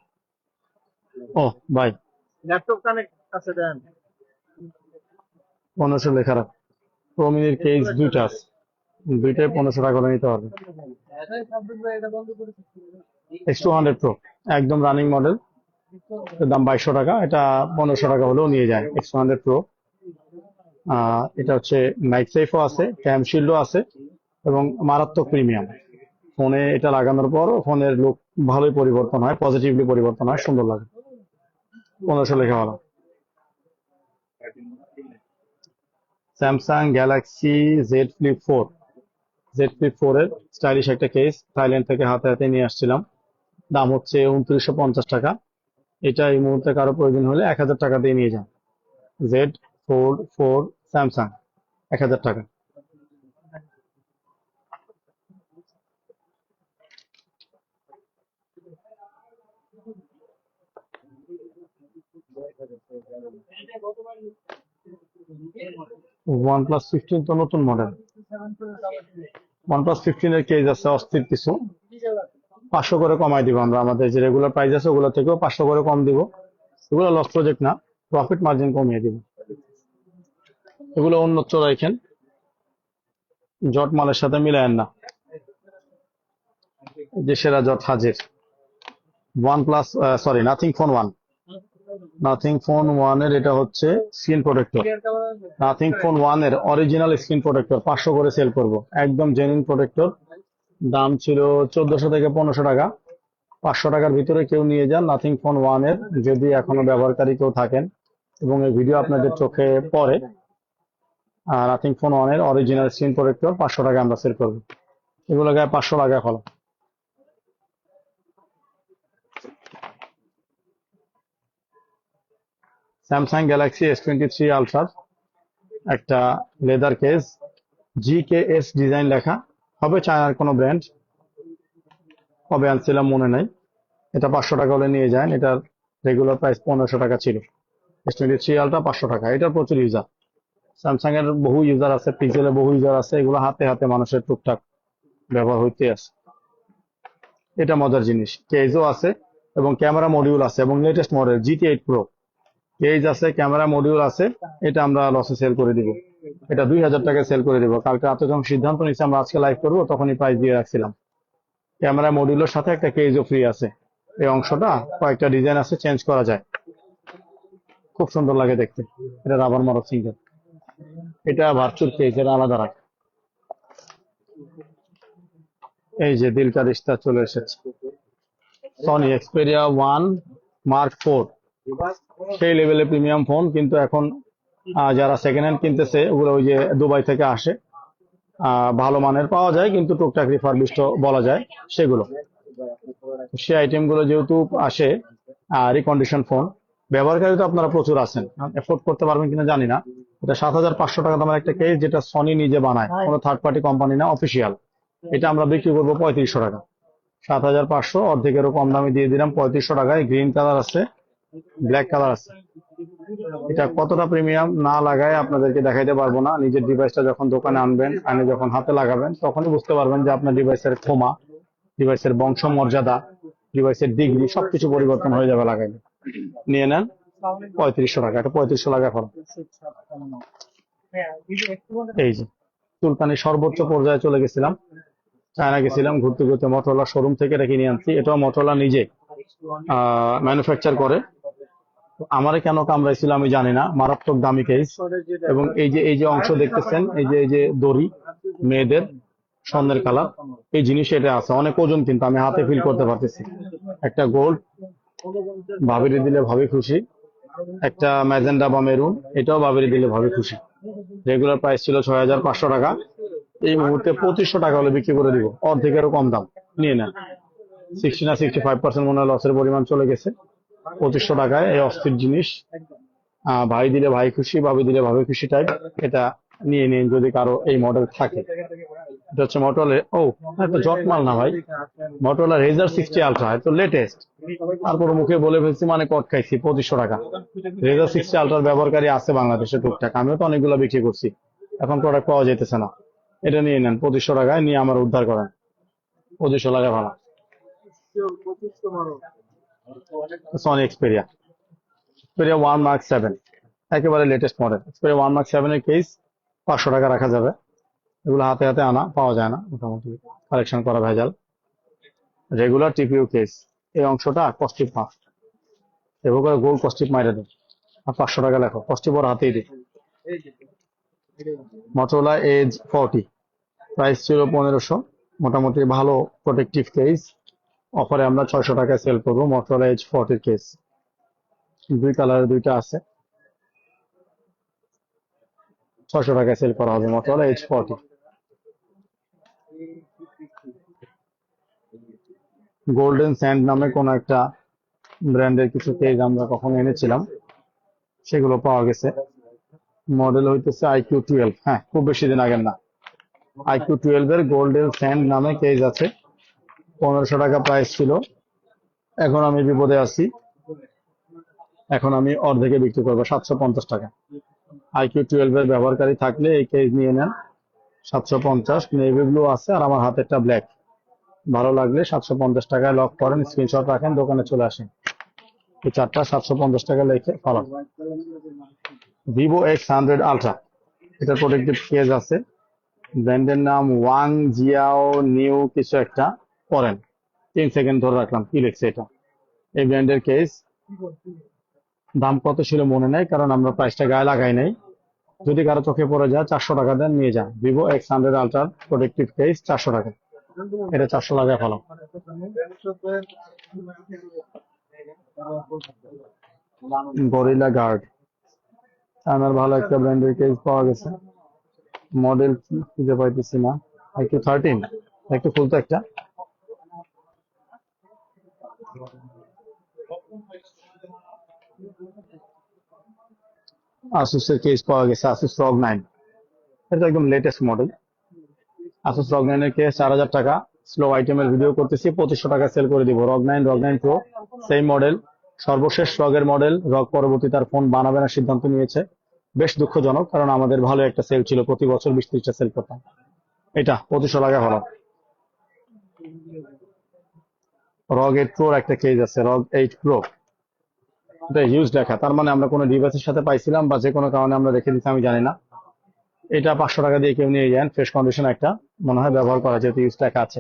[SPEAKER 1] ও ভাই,
[SPEAKER 2] ল্যাপটপ কানেক্ট আছে দেন।
[SPEAKER 1] 1500 লেখা রাখ। প্রো মিনির কেস দুইটা আছে, দুইটাই 1500 টাকা করে নিতে পারবে।
[SPEAKER 2] এটা বন্ধ করে
[SPEAKER 1] X200 Pro একদম রানিং মডেল, এর দাম 2200 টাকা। এটা 1500 টাকা হলেও নিয়ে যায় X200 Pro। এটা হচ্ছে নাইট সেফও আছে, ক্যাম শিল্ডও আছে এবং মারাত্মক প্রিমিয়াম। ফোনে এটা লাগানোর পর ফোনের লুক ভালোই পরিবর্তন হয়, পজিটিভলি পরিবর্তন হয়, সুন্দর লাগে। 1500 লেখা ভালো। Samsung Galaxy Z flip 4, Z flip 4 এর স্টাইলিশ একটা কেস, থাইল্যান্ড থেকে হাতে হাতে নিয়ে আসছিলাম। দাম হচ্ছে 2950 টাকা। এটা এই মুহূর্তে কারো প্রয়োজন হলে 1000 টাকা দিয়ে নিয়ে যান। Z4 স্যামসাং 1000 টাকা।
[SPEAKER 3] OnePlus 15 তো নতুন মডেল। OnePlus 15 এর কেস আছে অস্থির কিছু, 500 করে কমাই দিব আমরা। আমাদের যে রেগুলার প্রাইস আছে ওগুলো থেকেও 500 করে কম দিব। এগুলো লস প্রজেক্ট না, প্রফিট মার্জিন কমিয়ে দিব। এগুলো উন্নত রাখেন, জট মালের সাথে মিলায়েন না। যে সেরা জট হাজির। OnePlus সরি নাথিং ফোন 1 এর এটা হচ্ছে স্ক্রিন প্রোটেক্টর। নাথিং ফোন 1 এর অরিজিনাল স্ক্রিন প্রোটেক্টর 500 করে সেল করব। একদম জেনুইন প্রোটেক্টর। দাম ছিল 1400 থেকে 1500 টাকা। 500 টাকার ভিতরে কেউ নিয়ে যান নাথিং ফোন 1 এর, যদি এখনো ব্যবহারকারী কেউ থাকেন এবং এই ভিডিও আপনাদের চোখে পড়ে। নাথিং ফোন 1 এর অরিজিনাল স্ক্রিন প্রোটেক্টর 500 টাকা আমরা সেল করব। এগুলো গায়ে 500 টাকা follow. Samsung Galaxy S23 ultra, একটা লেদার কেস, GKS ডিজাইন লেখা, হবে চায়নার কোনো ব্র্যান্ড, কবে আনছিলাম মনে নাই। এটা 500 টাকা হলে নিয়ে যান। এটার রেগুলার প্রাইস 1500 টাকা ছিল। S23 আলট্রা 500 টাকা। এটার প্রচুর ইউজার, স্যামসাং এর বহু ইউজার আছে, পিক্সেলের বহু ইউজার আছে। এগুলো হাতে হাতে মানুষের টুকটাক ব্যবহার হইতে আছে। এটা মজার জিনিস, কেজও আছে এবং ক্যামেরা মডিউল আছে এবং latest model GT8 Pro cage আছে, ক্যামেরা মডিউল আছে। এটা আমরা লসে সেল করে দিব। এটা 2000 টাকায় সেল করে দিব। কালকে রাতে যখন সিদ্ধান্ত নিচ্ছি আমরা আজকে লাইভ করবো, তখনই প্রাইস দিয়ে রাখছিলাম। ক্যামেরা মডিউলের সাথে একটা কেজও ফ্রি আছে। এই অংশটা কয়েকটা ডিজাইন আছে, চেঞ্জ করা যায়, খুব সুন্দর লাগে দেখতে। এটা রাবার মারক সিঙ্গেল। এটা ভার্চুয়াল কেজ, এটা আলাদা রাখ। এই যে দিল কা রিশতা চলে এসেছে। সনি এক্সপেরিয়া 1 Mark 4, সেই লেভেলের প্রিমিয়াম ফোন। কিন্তু এখন যারা সেকেন্ড হ্যান্ড কিনতেছে ওগুলো ওই যে দুবাই থেকে আসে, ভালো মানের পাওয়া যায় কিন্তু টুকটাক রিফারবিশড বলা যায় সেগুলো। সেই আইটেমগুলো যেহেতু আসে রিকন্ডিশন ফোন, ব্যবহারকারী তো আপনারা প্রচুর আছেন, এফোর্ড করতে পারবেন কিনা জানি না। এটা 7500 টাকা দামের একটা কেস, যেটা সনি নিজে বানায়, কোনো থার্ড পার্টি কোম্পানি না, অফিসিয়াল। এটা আমরা বিক্রি করবো 3500 টাকা। 7500 অর্ধেকেরও কম দামে দিয়ে দিলাম 3500 টাকায়। গ্রিন কালার আছে, ব্ল্যাক কালার আছে। এটা কতটা প্রিমিয়াম না লাগায় আপনাদেরকে দেখাইতে পারবো না। নিজের ডিভাইসটা যখন দোকানে আনবেন, আনে যখন হাতে লাগাবেন, তখনই বুঝতে পারবেন যে আপনার ডিভাইসের ক্ষমা, ডিভাইসের বংশ মর্যাদা, ডিভাইসের ডিগ্রি সবকিছু পরিবর্তন হয়ে যাবে লাগাইলে। নিয়ে নেন 3500 টাকা। এটা 3500 টাকা ফল। এই যে চুলকানি সর্বোচ্চ পর্যায়ে চলে গেছিলাম, চায়না গেছিলাম ঘুরতে ঘুরতে, মোটরোলা শোরুম থেকে এটা কিনে আনছি। এটাও মোটরোলা নিজে ম্যানুফ্যাকচার করে। আমারে কেন কামড়াইছিল আমি জানি না, মারাত্মক দামি কেস। এবং এই যে অংশ দেখতেছেন, এই যে দড়ি, মেয়েদের স্বর্ণের কালার, এই জিনিস এটা আছে। অনেক ওজন কিন্তু আমি হাতে ফিল করতে পারতেছি। একটা গোল্ড, ভাবিরে দিলে ভাবি খুশি। একটা ম্যাজেন্ডা বা মেরুন, এটাও ভাবিরে দিলে ভাবি খুশি। রেগুলার প্রাইস ছিল 6500 টাকা। এই মুহূর্তে 2500 টাকা হলে বিক্রি করে দিব, অর্ধেকেরও কম দাম। নিয়ে নেন। 60 না 65% মনে হয় লসের পরিমাণ চলে গেছে। 2500 টাকায় এই অস্থির জিনিস। ভাই দিলে ভাই খুশি, ভাবি দিলে ভাবি খুশি টাইপ। এটা নিয়ে নিন যদি কারো এই মডেল থাকে। এটা হচ্ছে মোটরোলা। তো জট মাল না ভাই, মোটরোলা রেজার 60 আলট্রা, তো লেটেস্ট। তারপর মুখে বলে ফেলছি মানে কট খাইছি। 2500 টাকা। রেজার 60 আলট্রার ব্যবহারকারী আছে বাংলাদেশে টুকটাক, আমিও তো অনেকগুলো বিক্রি করছি। এখন প্রোডাক্ট পাওয়া যেতেছে না। এটা নিয়ে নেন 2500 টাকায়, নিয়ে আমার উদ্ধার করেন। 2500 টাকা ভাড়া। সনি এক্সপেরিয়া 1 Mark 7, একেবারে লেটেস্ট মডেল। এক্সপেরিয়া 1 Mark 7 এর কেস 500 টাকা রাখা যাবে। এগুলো হাতে হাতে আনা, পাওয়া যায় না, মোটামুটি কালেকশন করা ভেজাল। রেগুলার টিপিউ কেস, এই অংশটা কস্টিপ মাপ, এভাবে গোল কস্টিপ মাইরে দেয় আর 500 টাকা লেখো, কস্টিপ ওর হাতেই দিই। মোটরোলা এজ 40, প্রাইস ছিল 1500। মোটামুটি ভালো প্রোটেক্টিভ কেস। অফারে আমরা 600 টাকায় সেল করবো মোটরোলা এজ 40 কেস। দুই কালারের দুইটা আছে, 600 টাকায় সেল করা হবে মোটরোলা এজ 40। গোল্ডেন স্যান্ড নামে কোন একটা ব্র্যান্ডের কিছু কেস আমরা কখন এনেছিলাম, সেগুলো পাওয়া গেছে। মডেল হইতেছে IQ12। হ্যাঁ, খুব বেশি দিন আগের না। IQ12 এর গোল্ডেন স্যান্ড নামে কেস আছে। 1500 টাকা প্রাইস ছিল। এখন আমি বিপদে আছি, এখন আমি অর্ধেকে বিক্রি করবো 750 টাকা। IQ12 এর ব্যবহারকারী থাকলে এই কেস নিয়ে নেন, 750। নেভি ব্লু আছে আর আমার হাতে একটা ব্ল্যাক। ভালো লাগলে 750 টাকায় লক করেন, স্ক্রিনশট রাখেন, দোকানে চলে আসেন। এই চারটা 750 টাকা লিখে ফলান। Vivo X100 Ultra, এটার প্রোটেক্টিভ কেস আছে, ব্র্যান্ডের নাম ওয়াং জিয়াও নিউ কিছু একটা, পড়েন। 3 সেকেন্ড ধরে রাখলাম, কি লিখছে এটা। এই ব্র্যান্ডের কেস, দাম কত ছিল মনে নাই, কারণ আমরা প্রাইসটা গায়ে লাগাই নাই। যদি কারো চোখে পড়ে যায় 400 টাকা দেন, নিয়ে যান। Vivo X100 Ultra protective case 400 টাকা। এটা 400 টাকায় ফেলাম। গরিলা গার্ড, আমার ভালো একটা ব্র্যান্ডের কেস পাওয়া গেছে। মডেল কি খুঁজে পাইতেছি না। IQ13, একটু খুলতো একটা। আসুসের কেস পাওয়া গেছে, Asus ROG 9, এটা একদম লেটেস্ট মডেল। Asus ROG 9 এর কেস 4000 টাকা। স্লো আইটেমের ভিডিও করতেছি, 2500 টাকা সেল করে দিব। ROG 9 Pro, সেম মডেল, সর্বশেষ রগের মডেল। রগ পরবর্তী তার ফোন বানাবে না সিদ্ধান্ত নিয়েছে, বেশ দুঃখজনক, কারণ আমাদের ভালো একটা সেল ছিল, প্রতি বছর 20-30টা সেল করতাম। এটা 2500 টাকা হলো। ROG 8 Pro একটা কেস আছে, ROG 8 Pro, এটা ইউজ লেখা, তার মানে আমরা কোনো ডিভাইসের সাথে পাইছিলাম বা যে কোনো কারণে আমরা রেখে দিচ্ছি, আমি জানি না। এটা 500 টাকা দিয়ে কেউ নিয়ে যান, ফ্রেশ কন্ডিশন একটা, মনে হয় ব্যবহার করা, যেহেতু ইউজ লেখা আছে।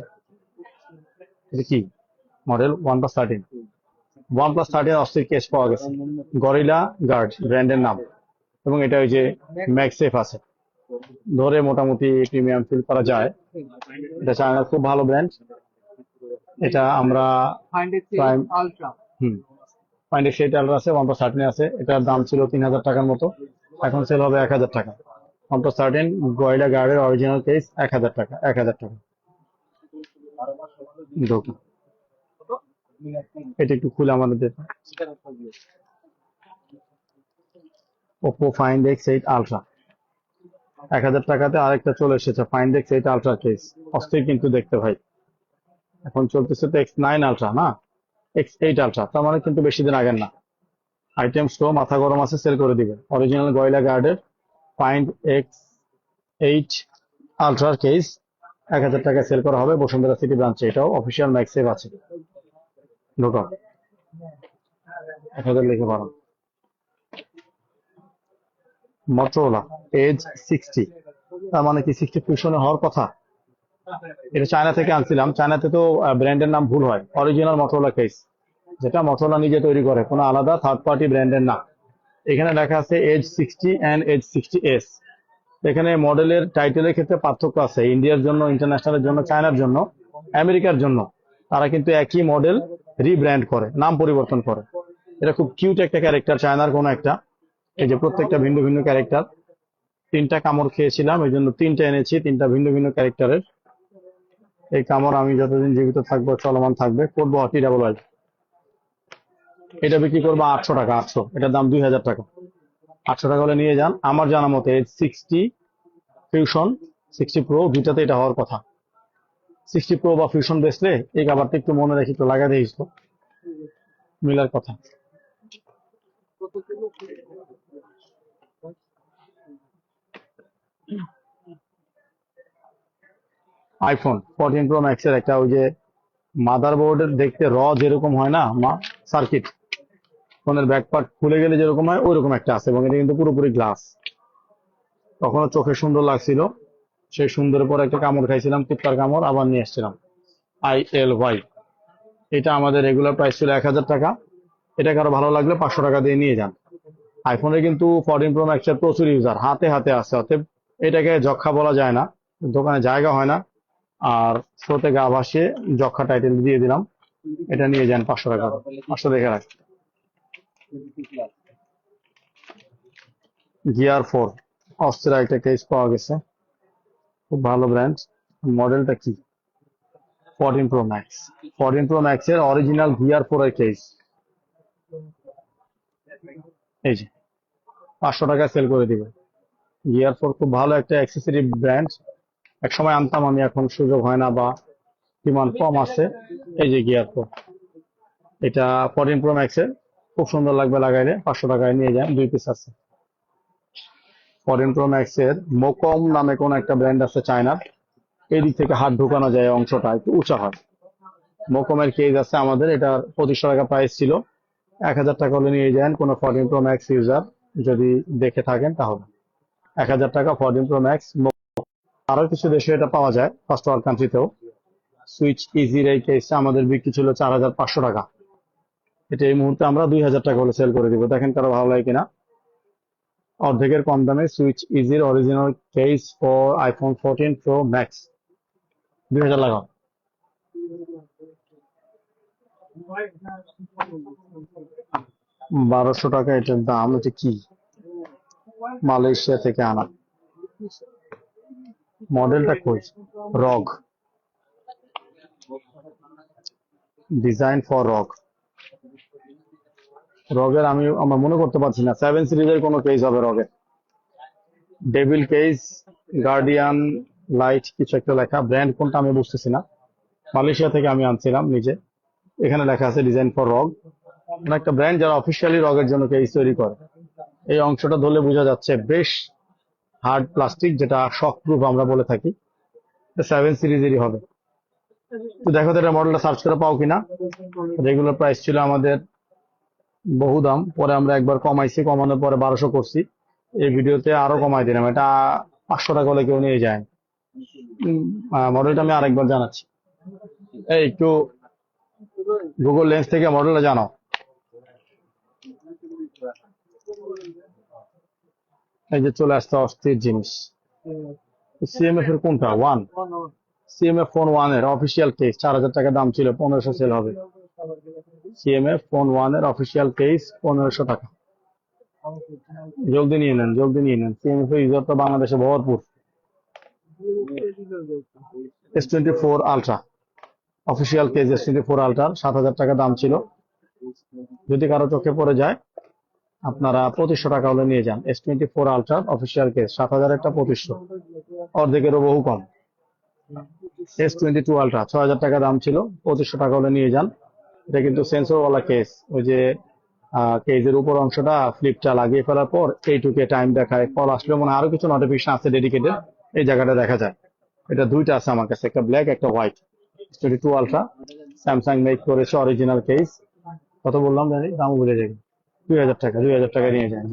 [SPEAKER 3] এটা কি মডেল? OnePlus 13 অস্থির কেস পাওয়া গেছে, গরিলা গার্ড ব্র্যান্ডের নাম, এবং এটা ওই যে ম্যাগসেফ আছে, ধরে মোটামুটি প্রিমিয়াম ফিল করা যায়। এটা চায়নার খুব ভালো ব্র্যান্ড। এটা আমরা প্রাইম ফাইন্ড এক্স 8 আলট্রা আছে, OnePlus 13 আছে। এটার দাম ছিল 3000 টাকার মতো, এখন সেল হবে 1000 টাকা। OnePlus 13 গরিলা গার্ডের অরিজিনাল কেস 1000 টাকা, 1000 টাকা। দেখুন, এটা একটু খুলে আমাদের দেখুন। Oppo Find X8 Ultra, 1000 টাকাতে আরেকটা চলে এসেছে, Find X8 Ultra কেস, অস্থির কিন্তু দেখতে ভাই। এখন চলতেছে তো X9 Ultra না, X8 Ultra, তার মানে কিন্তু বেশি দিন আগের না। আইটেম স্লো, মাথা গরম আছে, সেল করে দিবে। অরিজিনাল গরিলা গার্ডের Find X8 Ultra কেস 1000 টাকায় সেল করা হবে বসুন্ধরা সিটি ব্রাঞ্চে। এটাও অফিসিয়াল ম্যাগসেভ আছে, ঢোকা 1000 লিখে পারো। Motorola Edge 60, তার মানে কি 60 ফিউশনে হওয়ার কথা। এটা চায়না থেকে আনছিলাম, চায়নাতে তো ব্র্যান্ডের নাম ভুল হয়। অরিজিনাল Motorola কেস, যেটা Motorola নিজে তৈরি করে, কোনো আলাদা থার্ড পার্টি ব্র্যান্ডের না। এখানে লেখা আছে Edge 60 and Edge 60s। এখানে মডেলের টাইটেলের ক্ষেত্রে পার্থক্য আছে, ইন্ডিয়ার জন্য, ইন্টারন্যাশনালের জন্য, চায়নার জন্য, আমেরিকার জন্য তারা কিন্তু একই মডেল রিব্র্যান্ড করে, নাম পরিবর্তন করে। এটা খুব কিউট একটা ক্যারেক্টার, চায়নার কোনো একটা। এই যে প্রত্যেকটা ভিন্ন ভিন্ন ক্যারেক্টার, 3টা কামড় খেয়েছিলাম, এই জন্য 3টা এনেছি, 3টা ভিন্ন ভিন্ন ক্যারেক্টারের। এই কামড় আমি যতদিন জীবিত থাকবো চলমান থাকবে, করবো TWI। এটা বিক্রি করবো 800 টাকা, 800, এটার দাম 2000 টাকা। 800 টাকা হলে নিয়ে যান। আমার জানা মতে Edge 60 ফিউশন, 60 Pro দুইটাতে এটা হওয়ার কথা। 60 Pro বা ফিউশন বেচলে এই কাভারটা একটু মনে রেখে একটু লাগা দিয়েছিল, মিলার কথা। iPhone 14 Pro Max এর একটা, ওই যে মাদারবোর্ডের দেখতে যেরকম হয় না, সার্কিট, ফোনের ব্যাক পার্ট খুলে গেলে যেরকম হয় ওইরকম একটা আছে, এবং এটা কিন্তু পুরোপুরি গ্লাস। তখনও চোখে সুন্দর লাগছিল, সেই সুন্দরের পর একটা কামড় খাইছিলাম, কুত্তার কামড়, আবার নিয়ে এসেছিলাম। ILY, এটা আমাদের রেগুলার প্রাইস ছিল 1000 টাকা। এটা কারো ভালো লাগলে 500 টাকা দিয়ে নিয়ে যান। আইফোনের কিন্তু 14 Pro Max এর প্রচুর ইউজার, হাতে হাতে আছে, অতএব এটাকে যক্ষা বলা যায় না, দোকানে জায়গা হয় না। আর স্রোতে গা ভাসিয়ে যক্ষা টাইটেল দিয়ে দিলাম। এটা নিয়ে যান 500 টাকা, 500 দেখে রাখ। Gear 4, অস্থির একটা কেস পাওয়া গেছে, খুব ভালো ব্র্যান্ড। মডেলটা কি? 14 Pro Max, 14 Pro Max এর অরিজিনাল Gear 4 এর কেস, এই যে 500 টাকায় সেল করে দিবে। Gear 4 খুব ভালো একটা অ্যাক্সেসরি ব্র্যান্ড, এক সময় আনতাম আমি, এখন সুযোগ হয় না বা ডিমান্ড কম আছে। এই যে Gear 4, এটা 14 Pro Max এর খুব সুন্দর লাগবে লাগাইলে, 500 টাকায় নিয়ে যান, 2 পিস আছে। 14 Pro Max এর মোকম নামে কোন একটা ব্র্যান্ড আছে চায়নার, এই দিক থেকে হাত ঢুকানো যায়, অংশটা একটু উঁচা হয়। মোকমের কেজ আছে আমাদের, এটার 2500 টাকা প্রাইস ছিল। 1000 টাকা হলে নিয়ে যান কোনো 14 Pro Max ইউজার যদি দেখে থাকেন তাহলে। 1000 টাকা 14 Pro Max। আরো কিছু দেশে এটা পাওয়া যায়, ফার্স্ট ওয়ার্ল্ড কান্ট্রিতেও। সুইচ ইজির এই কেসটা আমাদের বিক্রি ছিল 4500 টাকা। এটা এই মুহূর্তে আমরা 2000 টাকা হলে সেল করে দিব, দেখেন কারো ভালো লাগে কিনা। অর্ধেকের কম দামে সুইচ ইজির original case for iPhone 14 Pro Max, 2000 টাকা। 1200 টাকা এটার দাম। এটা কি? মালয়েশিয়া থেকে আনা। মডেলটা কই? রগ, ডিজাইন ফর রগ। রগের আমরা মনে করতে পারছি না, 7 সিরিজের কোনো কেস হবে রগের। ডেভিল কেস, গার্ডিয়ান লাইট কিছু একটা লেখা, ব্র্যান্ড কোনটা আমি বুঝতেছি না। মালয়েশিয়া থেকে আমি আনছিলাম নিজে। এখানে লেখা আছে ডিজাইন ফর রগ, মানে একটা ব্র্যান্ড যারা অফিসিয়ালি রগের জন্য কেস তৈরি করে। এই অংশটা ধরলে বোঝা যাচ্ছে বেশ হার্ড প্লাস্টিক, যেটা শক প্রুফ আমরা বলে থাকি। 7 সিরিজেরই হবে। তো দেখো তো এটা মডেলটা সার্চ করে পাও কিনা। রেগুলার প্রাইস ছিল আমাদের বহু দাম, পরে আমরা একবার কমাইছি, কমানোর পরে 1200 করছি। এই ভিডিওতে আরো কমাই দিলাম, এটা 500 টাকা হলে কেউ নিয়ে যায়। মডেলটা আমি আরেকবার জানাচ্ছি। এই একটু গুগল লেন্স থেকে মডেলটা জানাও। এই যে চলে আসছে অস্থির জিনিস। সিএমএফ এর কোনটা? ওয়ান। সিএমএফ ফোন 1 এর অফিসিয়াল কেস, 4000 টাকা দাম ছিল, 1500 সেল হবে। সিএমএফ ফোন 1 এর অফিসিয়াল কেস 1500 টাকা। জলদি নিয়ে নেন, জলদি নিয়ে নেন। সিএমএফ এর ইউজার তো বাংলাদেশে ভরপুর। S24 ultra official case, S24 আলট্রার 7000 টাকা দাম ছিল। যদি কারো চোখে পড়ে যায় আপনারা 2500 টাকা হলে নিয়ে যান। S24 আলট্রার অফিসিয়াল কেস 7000, একটা 2500, অর্ধেকেরও বহু কম। S22 আলট্রা 6000 টাকা দাম ছিল, 2500 টাকা হলে নিয়ে যান। এটা কিন্তু সেন্সরওয়ালা কেস, ওই যে কেজের উপর অংশটা ফ্লিপটা লাগিয়ে ফেলার পর এইটুকে টাইম দেখায়, কল আসলে মনে হয় আরো কিছু নোটিফিকেশন আছে ডেডিকেটেড, এই জায়গাটা দেখা যায়। এটা দুইটা আছে আমার কাছে, একটা ব্ল্যাক একটা হোয়াইট। 22 আলট্রা স্যামসাং মেক করেছে, অরিজিনাল কেস। কত বললাম জানি, দাম বুঝে যাবে। 2000 টাকা, 2000 টাকা নিয়ে যান।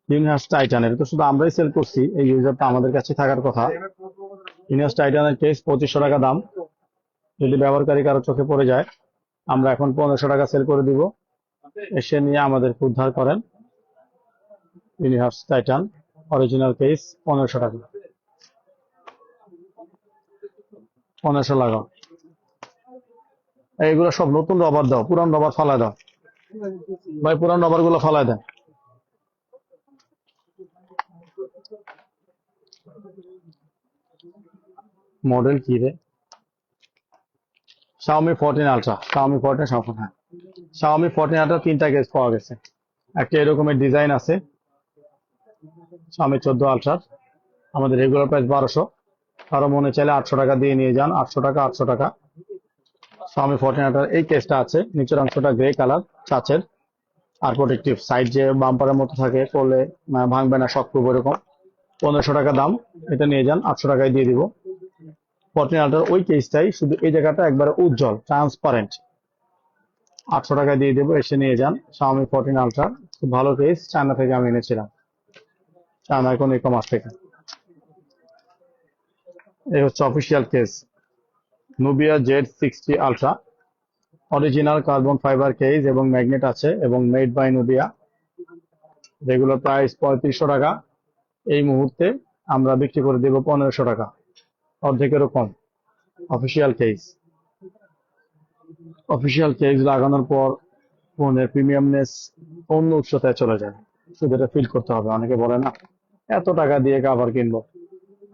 [SPEAKER 3] ইউনিভার্স টাইটান, এটা তো শুধু আমরাই সেল করছি, এই ইউজারটা আমাদের কাছে থাকার কথা। ইউনিভার্স টাইটানের কেস 2500 টাকা দাম। যদি ব্যবহারকারী কারো চোখে পড়ে যায় আমরা এখন 1500 টাকা সেল করে দিব। এসে নিয়ে আমাদেরকে উদ্ধার করেন। ইউনিভার্স টাইটান অরিজিনাল কেস 1500 টাকা। 1500 লাগাও। এইগুলো সব নতুন রবার দাও, পুরান রবার ফালায় দাও ভাই, পুরান রবার গুলো ফালায় দেন। মডেল কি রে? Xiaomi 14 আলট্রা, Xiaomi 14 সম্পূর্ণ। হ্যাঁ, Xiaomi 14 আলট্রা 3টা কেস পাওয়া গেছে। একটা এরকমের ডিজাইন আছে Xiaomi 14 আলট্রার, আমাদের রেগুলার প্রাইস 1200। কারো মনে চাইলে 800 টাকা দিয়ে নিয়ে যান, 800 টাকা, 800 টাকা। Xiaomi 14 আলট্রার এই কেসটা আছে, নিচের অংশটা গ্রে কালার কাচের, আর প্রোটেক্টিভ সাইড যে বাম্পারের মতো থাকে, করলে ভাঙবে না, শক্তপোক্ত এরকম। 1500 টাকা দাম, এটা নিয়ে যান, 800 টাকায় দিয়ে দিব। 14 আলট্রার ওই কেসটাই, শুধু এই জায়গাটা একবারে উজ্জ্বল ট্রান্সপারেন্ট, 800 টাকায় দিয়ে দেবো, এসে নিয়ে যান। Xiaomi 14 আলট্রা খুব ভালো কেস, চায়না থেকে আমি এনেছিলাম, চায়না কোন ই কমার্স থেকে। এই হচ্ছে official case, Nubia Z60 ultra, original carbon fiber case এবং ম্যাগনেট আছে, এবং made by Nubia. Regular price 3500 টাকা, এই মুহূর্তে আমরা বিক্রি করে দেব 1500 টাকা, অর্ধেকেরও কম। অফিসিয়াল কেস, অফিসিয়াল কেস লাগানোর পর ফোনের প্রিমিয়ামনেস অন্য উচ্চতায় চলে যায়। শুধু এটা ফিল করতে হবে। অনেকে বলে না এত টাকা দিয়ে কাভার কিনবো,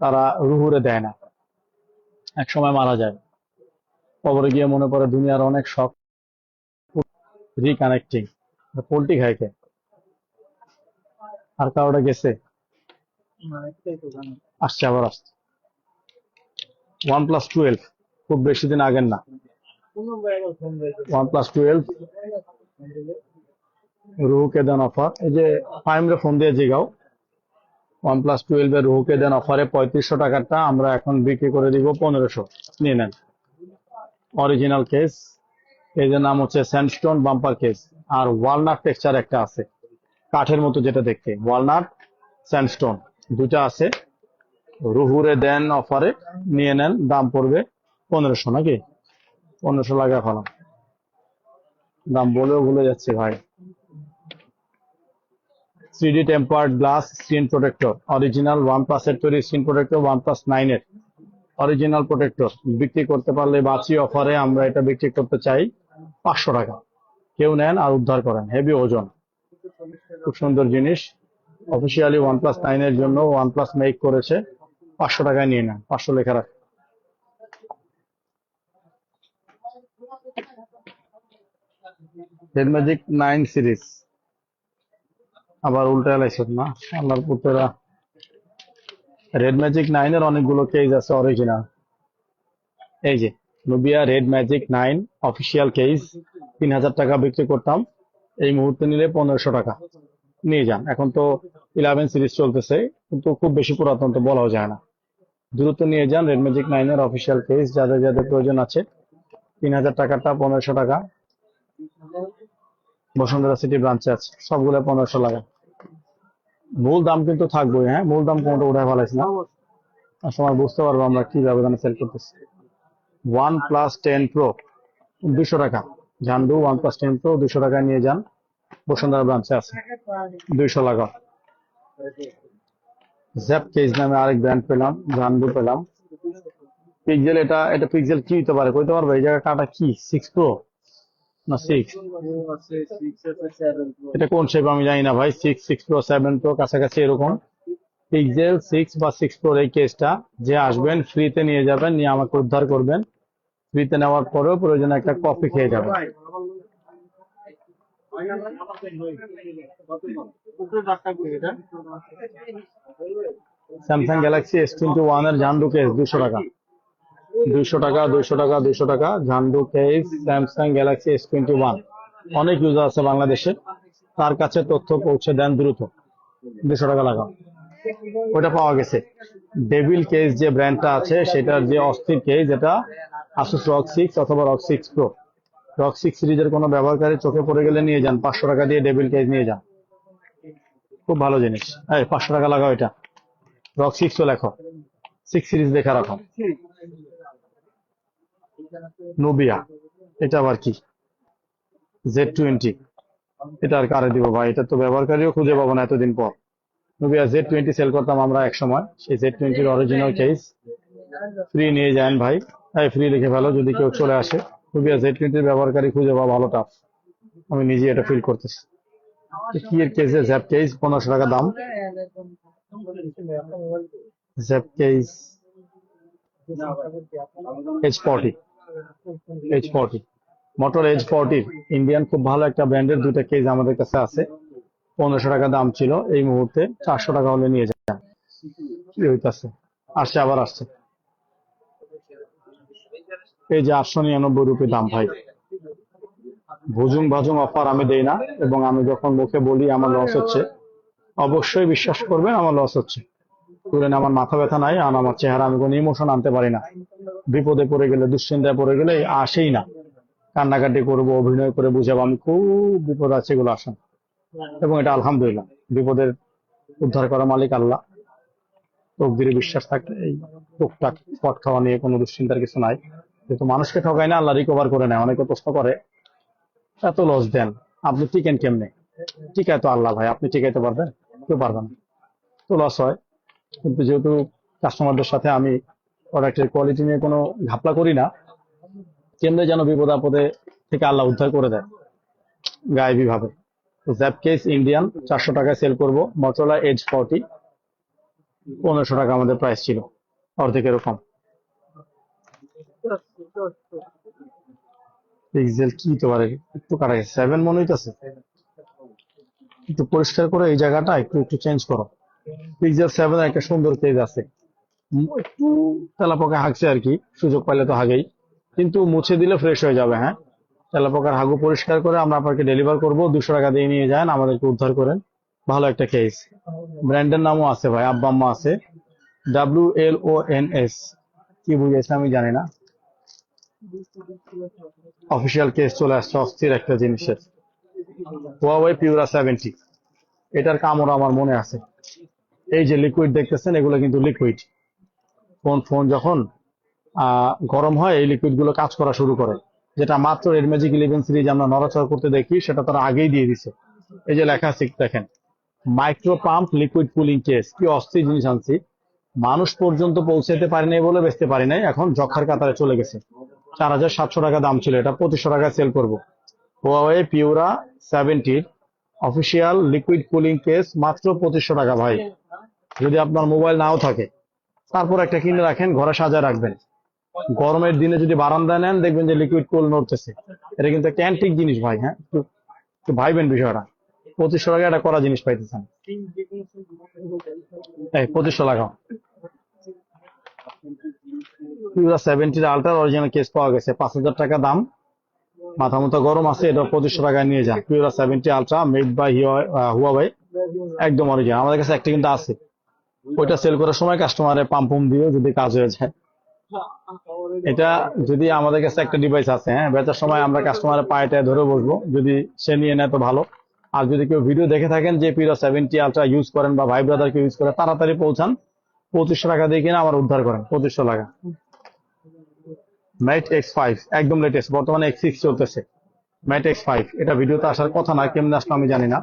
[SPEAKER 3] তারা রুহুরে দেয় না, এক সময় মারা যায়, কবরে গিয়ে মনে পড়ে দুনিয়ার অনেক শখ। রিকানেক্টিং, পোল্ট্রি খায় কে? আর কারোটা গেছে? আসছে, আবার আসছে। OnePlus 12, খুব বেশি দিন আগের না। OnePlus 12 রুহুকে দেন অফার, এই যে ফাইমরে ফোন দিয়ে জিগাও। OnePlus 12 এর রুহুকে দেন অফারে 3500 টাকারটা আমরা এখন বিক্রি করে দিব 1500, নিয়ে নেন। অরিজিনাল কেস, এই যে নাম হচ্ছে স্যান্ডস্টোন বাম্পার কেস, আর ওয়ালনাট টেক্সচার একটা আছে, কাঠের মতো যেটা দেখতে, ওয়ালনাট স্যান্ডস্টোন দুটা আছে। রুহুরে দেন অফারে, নিয়ে নেন, দাম পড়বে 1500 নাকি 1500 লাগা ফেলাম, দাম বলেও ভুলে যাচ্ছে ভাই। 3D tempered glass screen protector, original OnePlus এর তৈরি স্ক্রিন প্রোটেক্টর, OnePlus 9 এর অরিজিনাল প্রোটেক্টর, বিক্রি করতে পারলে বাঁচি অফারে আমরা এটা বিক্রি করতে চাই 500 টাকা। কেউ নেন আর উদ্ধার করেন, হেভি ওজন, খুব সুন্দর জিনিস। অফিসিয়ালি OnePlus 9 এর জন্য OnePlus মেক করেছে, 500 টাকায় নিয়ে নেন, 500 লেখা রাখ। রেড ম্যাজিক 9 সিরিজ, আবার উল্টা লাইছে না আল্লাহর পুত্ররা। রেড ম্যাজিক 9 এর অনেকগুলো কেজ আছে অরিজিনাল, এই যে Nubia red magic 9 official cage 3000 টাকা বিক্রি করতাম, এই মুহূর্তে নিলে 1500 টাকা, নিয়ে যান। এখন তো 11 সিরিজ চলতেছে, কিন্তু খুব বেশি পুরাতন তো বলাও যায় না, দ্রুত নিয়ে যান। রেড ম্যাজিক 9 এর অফিসিয়াল কেজ যাদের যাদের প্রয়োজন আছে, 3000 টাকাটা 1500 টাকা। বসুন্ধরা সিটি ব্রাঞ্চে আছে, সবগুলো 1500 লাগা। মূল দাম কিন্তু থাকবোই, হ্যাঁ, মূল দাম কোনটা উঠায় ফেলাইছি না, আর সময় বুঝতে পারবো আমরা কি ব্যবধানে সেল করতেছি। OnePlus 10 Pro 200 টাকা, ঝান্ডু OnePlus 10 Pro 200 টাকায় নিয়ে যান, বসুন্ধরা ব্রাঞ্চে আছে, 200 লাগা। জ্যাপ কেজ নামে আরেক ব্র্যান্ড পেলাম, ঝান্ডু পেলাম। পিক্সেল, এটা এটা পিক্সেল কি হতে পারে কইতে পারবে? এই জায়গায় কাটা কি 6 Pro না 6? এটা কোন শেপ আমি জানি না ভাই, 6 Pro 7 Pro কাছাকাছি এরকম। পিক্সেল 6 বা 6 Pro এই কেসটা যে আসবেন ফ্রিতে নিয়ে যাবেন, নিয়ে আমাকে উদ্ধার করবেন। ফ্রিতে নেওয়ার পরেও প্রয়োজনে একটা কফি খেয়ে যাবেন। স্যামসাং গ্যালাক্সি S21 এর ঝান্ডু কেস 200 টাকা, 200 টাকা, 200 টাকা, 200 টাকা, Zandu case Samsung Galaxy S21। অনেক ইউজার আছে বাংলাদেশে, তার কাছে তথ্য পৌঁছে দেন দ্রুত, 200 টাকা লাগাও। ওটা পাওয়া গেছে। ডেভিল কেস যে ব্র্যান্ডটা আছে সেটার যে অস্থির কেস, এটা Asus ROG 6 অথবা ROG 6 Pro। ROG 6 সিরিজের কোনো ব্যবহারকারী চোখে পড়ে গেলে নিয়ে যান, 500 টাকা দিয়ে ডেভিল কেস নিয়ে যান, খুব ভালো জিনিস। এই 500 টাকা লাগাও, এটা ROG 6 ও লেখো, 6 সিরিজ দেখা রাখো। নুবিয়া, এটা আবার কি? Z20, এটা আর কারে দিব ভাই, এটা তো ব্যবহারকারীও খুঁজে পাবো না এতদিন পর। নুবিয়া Z20 সেল করতাম আমরা এক সময়, সেই Z20 এর অরিজিনাল কেস ফ্রি নিয়ে যান ভাই, এই ফ্রি লিখে ফেলো যদি কেউ চলে আসে। নুবিয়া Z20 এর ব্যবহারকারী খুঁজে পাওয়া ভালো টাফ, আমি নিজে এটা ফিল করতেছি। কি এর কেসে জ্যাপ কেস 1500 টাকা দাম। Zap case H40, H40 motor H40 Indian খুব ভালো একটা ব্র্যান্ডের দুইটা কেস আমাদের কাছে আছে, 1500 টাকা দাম ছিল, এই মুহূর্তে 400 টাকা হলে নিয়ে যান। কি হইতাছে, আসছে আবার আসছে। এই যে 899 রুপি দাম ভাই, ভুজুং ভাজুং অফার আমি দেই না, এবং আমি যখন মুখে বলি আমার লস হচ্ছে, অবশ্যই বিশ্বাস করবেন আমার লস হচ্ছে। তুলেন, আমার মাথা ব্যথা নাই, আর আমার চেহারা আমি কোনো ইমোশন আনতে পারি না। বিপদে পড়ে গেলে, দুশ্চিন্তায় পড়ে গেলে আসেই না, কান্নাকাটি করবো, অভিনয় করে বুঝাবো আমি খুব বিপদ আছে, এগুলো আসেন। এবং এটা আলহামদুলিল্লাহ, বিপদের উদ্ধার করা মালিক আল্লাহ, তকদিরে বিশ্বাস থাকলে এই টুকটাক স্পট খাওয়া নিয়ে কোনো দুশ্চিন্তার কিছু নাই। যেহেতু মানুষকে ঠকায় না, আল্লাহ রিকভার করে নেয়। অনেকে প্রশ্ন করে এত লস দেন আপনি টিকেন কেমনে? টিকায় তো আল্লাহ ভাই, আপনি টিকাইতে পারবেন? কেউ পারবেন না, তো লস হয়। কিন্তু যেহেতু কাস্টমারদের সাথে আমি প্রোডাক্টের কোয়ালিটি নিয়ে কোনো ঘাপলা করি না, কেমনে যেন বিপদ আপদে থেকে আল্লাহ উদ্ধার করে দেয় গায়েবী ভাবে। জ্যাপ কেস ইন্ডিয়ান 400 টাকায় সেল করবো। মটোরোলা H40 1500 টাকা আমাদের প্রাইস ছিল, অর্ধেক এরকম। পিক্সেল কি তো পারে, একটু কাটা গেছে, 7 মনে হইতেছে, একটু পরিষ্কার করে এই জায়গাটা একটু একটু চেঞ্জ করো। পিক্সেল 7 একটা সুন্দর কেজ আছে, একটু তেলাপোকা হাগছে আর কি, সুযোগ পাইলে তো হাগেই, কিন্তু মুছে দিলে ফ্রেশ হয়ে যাবে। হ্যাঁ, তেলাপোকার হাগু পরিষ্কার করে আমরা আপনাকে ডেলিভার করব, 200 টাকা দিয়ে নিয়ে যান, আমাদেরকে উদ্ধার করেন। ভালো একটা কেস। ব্র্যান্ডের নামও আছে ভাই, আব্বা আম্মা আছে, WLONS, কি বুঝেছে আমি জানি না। অফিসিয়াল কেস চলে আসছে, অস্থির একটা জিনিসের। হুয়াওয়ে পিউরা 70, এটার কামড় আমার মনে আছে। এই যে লিকুইড দেখতেছেন, এগুলো কিন্তু লিকুইড। ফোন ফোন যখন গরম হয়, এই লিকুইড গুলো কাজ করা শুরু করে। যেটা মাত্র এর ম্যাজিক 11 সিরিজ আমরা নড়াচড়া করতে দেখি, সেটা তারা আগেই দিয়ে দিছে। এই যে লেখা আছে দেখেন, micro pump liquid cooling case, কি অস্থির জিনিস আনছি। মানুষ পর্যন্ত পৌঁছাতে পারি নাই বলে বেচতে পারি নাই, এখন যক্ষার কাতারে চলে গেছে। 4700 টাকা দাম ছিল, এটা 2500 টাকা সেল করবো। Huawei Pura 70 official liquid cooling case মাত্র 2500 টাকা ভাই। যদি আপনার মোবাইল নাও থাকে, তারপর একটা কিনে রাখেন, ঘরে সাজায় রাখবেন। গরমের দিনে যদি বারান্দায় নেন, দেখবেন যে লিকুইড কুল নড়তেছে। এটা কিন্তু একটা অ্যান্টিক জিনিস ভাই। হ্যাঁ, একটু একটু ভাইবেন বিষয়টা। 2500 টাকা এটা করা জিনিস পাইতেছেন। এই 2500 টাকা পিউরা 70 আল্ট্রা অরিজিনাল কেস পাওয়া গেছে, 5000 টাকা দাম। মাথা মতো গরম আছে, এটা 2500 টাকায় নিয়ে যান। পিউরা 70 আল্ট্রা মেড বাই হুয়াওয়ে, একদম অরিজিনাল। আমাদের কাছে একটা কিন্তু আছে, ওইটা সেল করার সময় কাস্টমারে পাম্প দিও যদি কাজ হয়ে যায়। এটা যদি আমাদের কাছে একটা ডিভাইস আছে, হ্যাঁ, বেচার সময় আমরা কাস্টমারের পায়েটা ধরে বসবো, যদি সে নিয়ে নেয় তো ভালো। আর যদি কেউ ভিডিও দেখে থাকেন যে পিউরা 70 আলট্রা ইউজ করেন বা ভাই ব্রাদার কেউ ইউজ করে, তাড়াতাড়ি পৌঁছান, 2500 টাকা দিয়ে কিনে আমার উদ্ধার করেন। 2500 টাকা। ম্যাট X5 একদম লেটেস্ট, বর্তমানে X6 চলতেছে। ম্যাট X5 এটা ভিডিওতে আসার কথা না, কেমন আসলো আমি জানি না।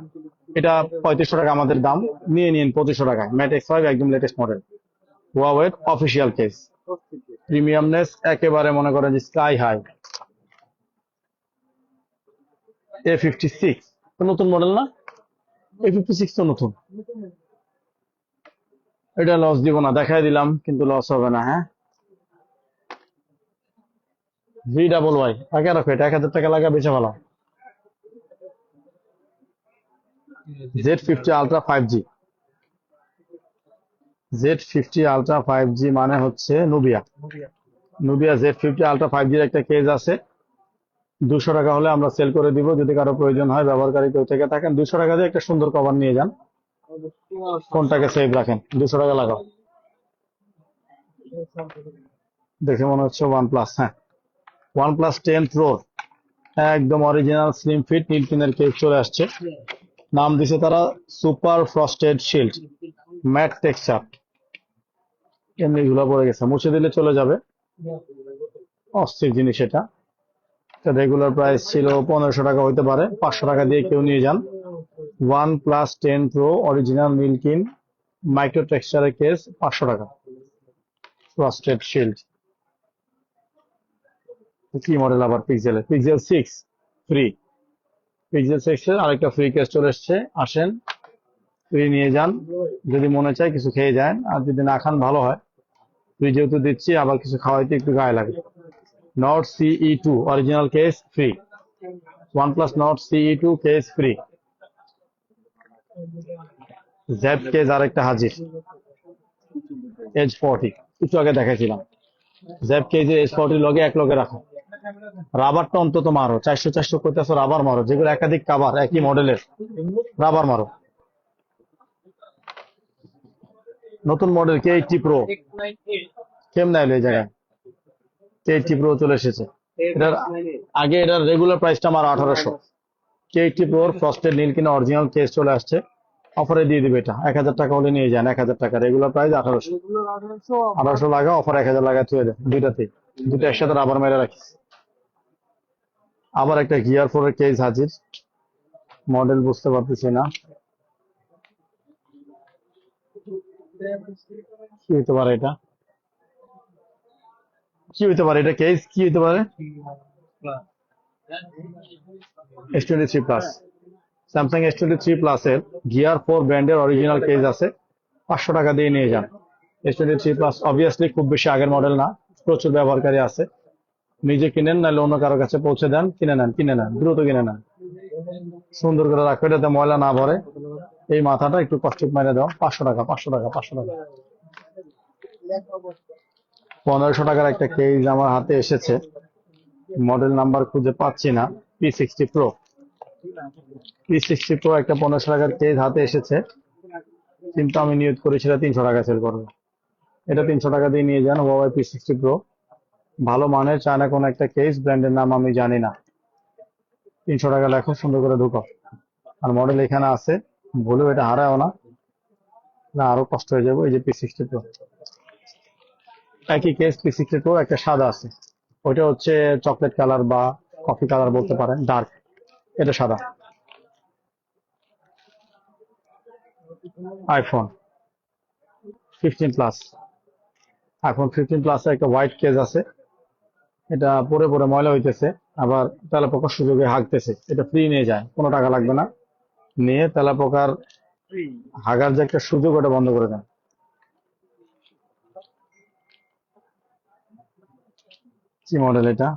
[SPEAKER 3] এটা 3500 টাকা আমাদের দাম, নিয়ে নিন 2500 টাকায়। ম্যাট X5 একদম latest model, Huawei official case. Premiumness একেবারে মনে করেন যে স্কাই হাই। A56 তো নতুন মডেল না? A56 তো নতুন। এটা লস দিব না, দেখাই দিলাম, কিন্তু লস হবে না। হ্যাঁ, VYY আগে রাখো, এটা 1000 টাকা লাগা বেচে ভালো। Z50 ultra 5G, Z50 ultra 5G মানে হচ্ছে Nubia. Nubia Z50 ultra 5G একটা কেজ আছে, 200 টাকা হলে আমরা সেল করে দিব। যদি কারো প্রয়োজন হয়, ব্যবহারকারী কেউ থেকে থাকেন, 200 টাকা দিয়ে একটা সুন্দর কভার নিয়ে যান, ফোনটাকে সেভ রাখেন। 200 টাকা লাগাও। দেখে মনে হচ্ছে OnePlus। হ্যাঁ, OnePlus 10 Pro একদম অরিজিনাল স্লিম ফিট নীলকিনের কেস চলে আসছে। নাম দিছে তারা super frosted shield, matte texture. এমনি ধুলা পড়ে গেছে, মুছে দিলে চলে যাবে। অস্থির জিনিস এটা। রেগুলার প্রাইস ছিল 1500 টাকা, হইতে পারে 500 টাকা দিয়ে কেউ নিয়ে যান। OnePlus 10 Pro অরিজিনাল মিল্কিন মাইক্রো টেক্সচারের কেস, 500 টাকা। Frosted shield. কি মডেল আবার? Pixel 6 free. পিক্সেল 6 এর আরেকটা ফ্রি কেস চলে এসছে, আসেন ফ্রি নিয়ে যান। যদি মনে চায় কিছু খেয়ে যান, আর যদি না খান ভালো হয়। ফ্রি যেহেতু দিচ্ছি, আবার কিছু খাওয়াইতে একটু গায়ে লাগে। Not CE2 original case free. OnePlus Nord CE2 case free. Z case আরেকটা হাজির, H40 একটু আগে দেখাইছিলাম। জেড কেস H40 লগে এক লগে রাখো। রাবারটা অন্তত মারো, 400 করতেছো, রাবার মারো। যেগুলো একাধিক কাভার একই মডেলের, রাবার মারো। নতুন মডেল K80 Pro কেমন এলো এই জায়গায়? K80 Pro চলে এসেছে। এটার আগে এটার রেগুলার প্রাইসটা আমার 1800। K80 Pro ফ্রস্টেড নীল কিনা অরিজিনাল কেস চলে আসছে, অফারে দিয়ে দিবে। এটা 1000 টাকা হলে নিয়ে যান। 1000 টাকা রেগুলার প্রাইস 1800। 1800 লাগা, অফার 1000 লাগা থুয়ে দেন। দুইটাতেই, দুটো একসাথে রাবার মেরে রাখিস। আবার একটা গিয়ার 4 এর কেস হাজির, মডেল বুঝতে পারতেছি না, কি হইতে পারে এটা? কি হইতে পারে এটা? কেস কি হইতে পারে? S23 plus, Samsung S23 plus এর গিয়ার 4 ব্র্যান্ডের অরিজিনাল কেস আছে, 500 টাকা দিয়ে নিয়ে যান। S23 প্লাস অবভিয়াসলি খুব বেশি আগের মডেল না, প্রচুর ব্যবহারকারী আছে। নিজে কিনেন, নাহলে অন্য কারো কাছে পৌঁছে দেন। কিনে নেন, কিনে নেন, দ্রুত কিনে নেন। সুন্দর করে রাখবে, যাতে ময়লা না ভরে। এই মাথাটা একটু কষ্ট মেরে দাও। 500 টাকা, 500 টাকা, 500 টাকা। 1500 টাকার একটা কেস আমার হাতে এসেছে, মডেল নাম্বার খুঁজে পাচ্ছি না। P60 Pro, P60 Pro একটা 1500 টাকার কেস হাতে এসেছে, কিন্তু আমি নিয়ত করেছি 300 টাকা সেল করবো। এটা 300 টাকা দিয়ে নিয়ে যান। Huawei P60 Pro, ভালো মানের চায়না কোন একটা কেস, ব্র্যান্ডের নাম আমি জানি না। 300 টাকা লেখো, সুন্দর করে ঢুকো। আর মডেল এখানে আছে, ভুলেও এটা হারায়ও না, না আরো কষ্ট হয়ে যাবে। এই যে P60 Pro, একই কেস P60 Pro, একটা সাদা আছে, ওইটা হচ্ছে চকলেট কালার বা কফি কালার বলতে পারেন, ডার্ক। এটা সাদা। আইফোন 15 প্লাস, আইফোন 15 প্লাস একটা হোয়াইট কেস আছে, এটা পরে পরে ময়লা হইতেছে, আবার তেলাপোকার সুযোগে হাগতেছে। এটা ফ্রি নিয়ে যায়, কোনো টাকা লাগবে না, নিয়ে তেলাপোকার হাগার যে একটা সুযোগ, ওটা বন্ধ করে দেন। কি মডেল এটা?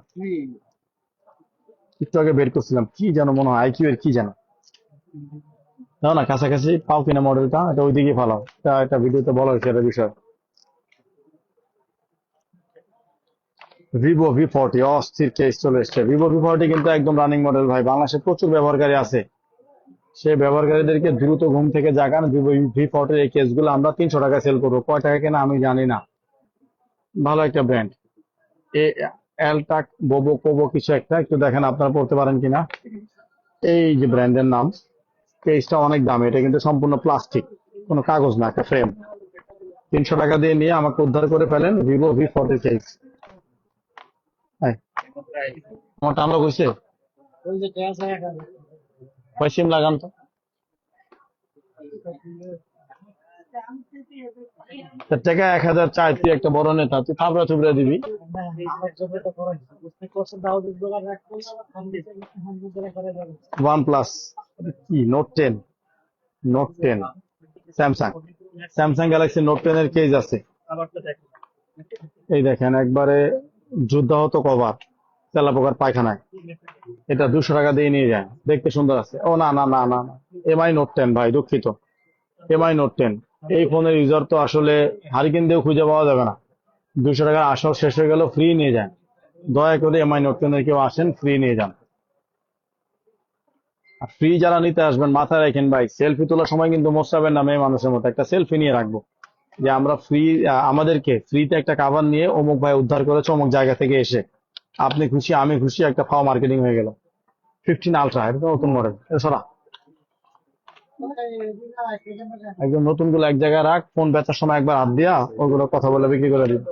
[SPEAKER 3] একটু আগে বের করছিলাম, কি যেন মনে হয় আইকিউ এর কি যেন, দাও না কাছাকাছি পাও কিনা মডেলটা, এটা ওইদিকে ফালাও, এটা ভিডিওতে বলা হয়েছে এটা বিষয়। Vivo V40 অস্থির কেস চলে এসছে। Vivo V40 কিন্তু একদম রানিং মডেল ভাই, বাংলাদেশে প্রচুর ব্যবহারকারী আছে, সেই ব্যবহারকারীদেরকে দ্রুত ঘুম থেকে জাগান। Vivo V40 এই কেসগুলো আমরা 300 টাকা সেল করবো, কয় টাকা কেনা আমি জানি না। ভালো একটা ব্র্যান্ড, এ এলটাক বোবো কোবো কিছু একটা, একটু দেখেন আপনারা পড়তে পারেন কিনা। এই যে ব্র্যান্ডের নাম, কেসটা অনেক দামি, এটা কিন্তু সম্পূর্ণ প্লাস্টিক, কোনো কাগজ না, একটা ফ্রেম। 300 টাকা দিয়ে নিয়ে আমাকে উদ্ধার করে ফেলেন Vivo V40 কেস। আমার টানলো কইছে,
[SPEAKER 2] ওই যে ক্যাশ হয়ে গেল।
[SPEAKER 3] ভাই সিম লাগান তো। তার টাকা 1000 চাই, তুই একটা বড় নেতা, তুই থাবড়া থুবড়া দিবি। OnePlus, কি নোট 10 স্যামসাং, গ্যালাক্সি নোট 10 এর কেস আছে। এই দেখেন একবারে যুদ্ধাহত কভার, তেলাপোকার পায়খানায়। এটা 200 টাকা দিয়ে নিয়ে যায়, দেখতে সুন্দর আছে। ও না না না না না, এমআই নোট 10 ভাই, দুঃখিত, এমআই নোট 10। এই ফোনের ইউজার তো আসলে হারিকেন দিয়েও খুঁজে পাওয়া যাবে না। 200 টাকার আসল শেষ হয়ে গেল, ফ্রি নিয়ে যান। দয়া করে এমআই নোট 10 এর কেউ আসেন, ফ্রি নিয়ে যান। আর ফ্রি যারা নিতে আসবেন মাথায় রাখেন ভাই, সেলফি তোলার সময় কিন্তু মোস্তাবের না, মেয়ে মানুষের মতো একটা সেলফি নিয়ে রাখবো, যে আমরা ফ্রি, আমাদেরকে ফ্রিতে একটা কাভার নিয়ে অমুক ভাই উদ্ধার করেছে অমুক জায়গা থেকে এসে, আপনি খুশি আমি খুশি, একটা ফাও মার্কেটিং হয়ে গেল। 15 আলট্রা, এটা তো নতুন মডেল, সরা একদম নতুন গুলো এক জায়গায় রাখ, ফোন বেচার সময় একবার হাত দিয়া ওগুলো কথা বলে বিক্রি করে দিবি।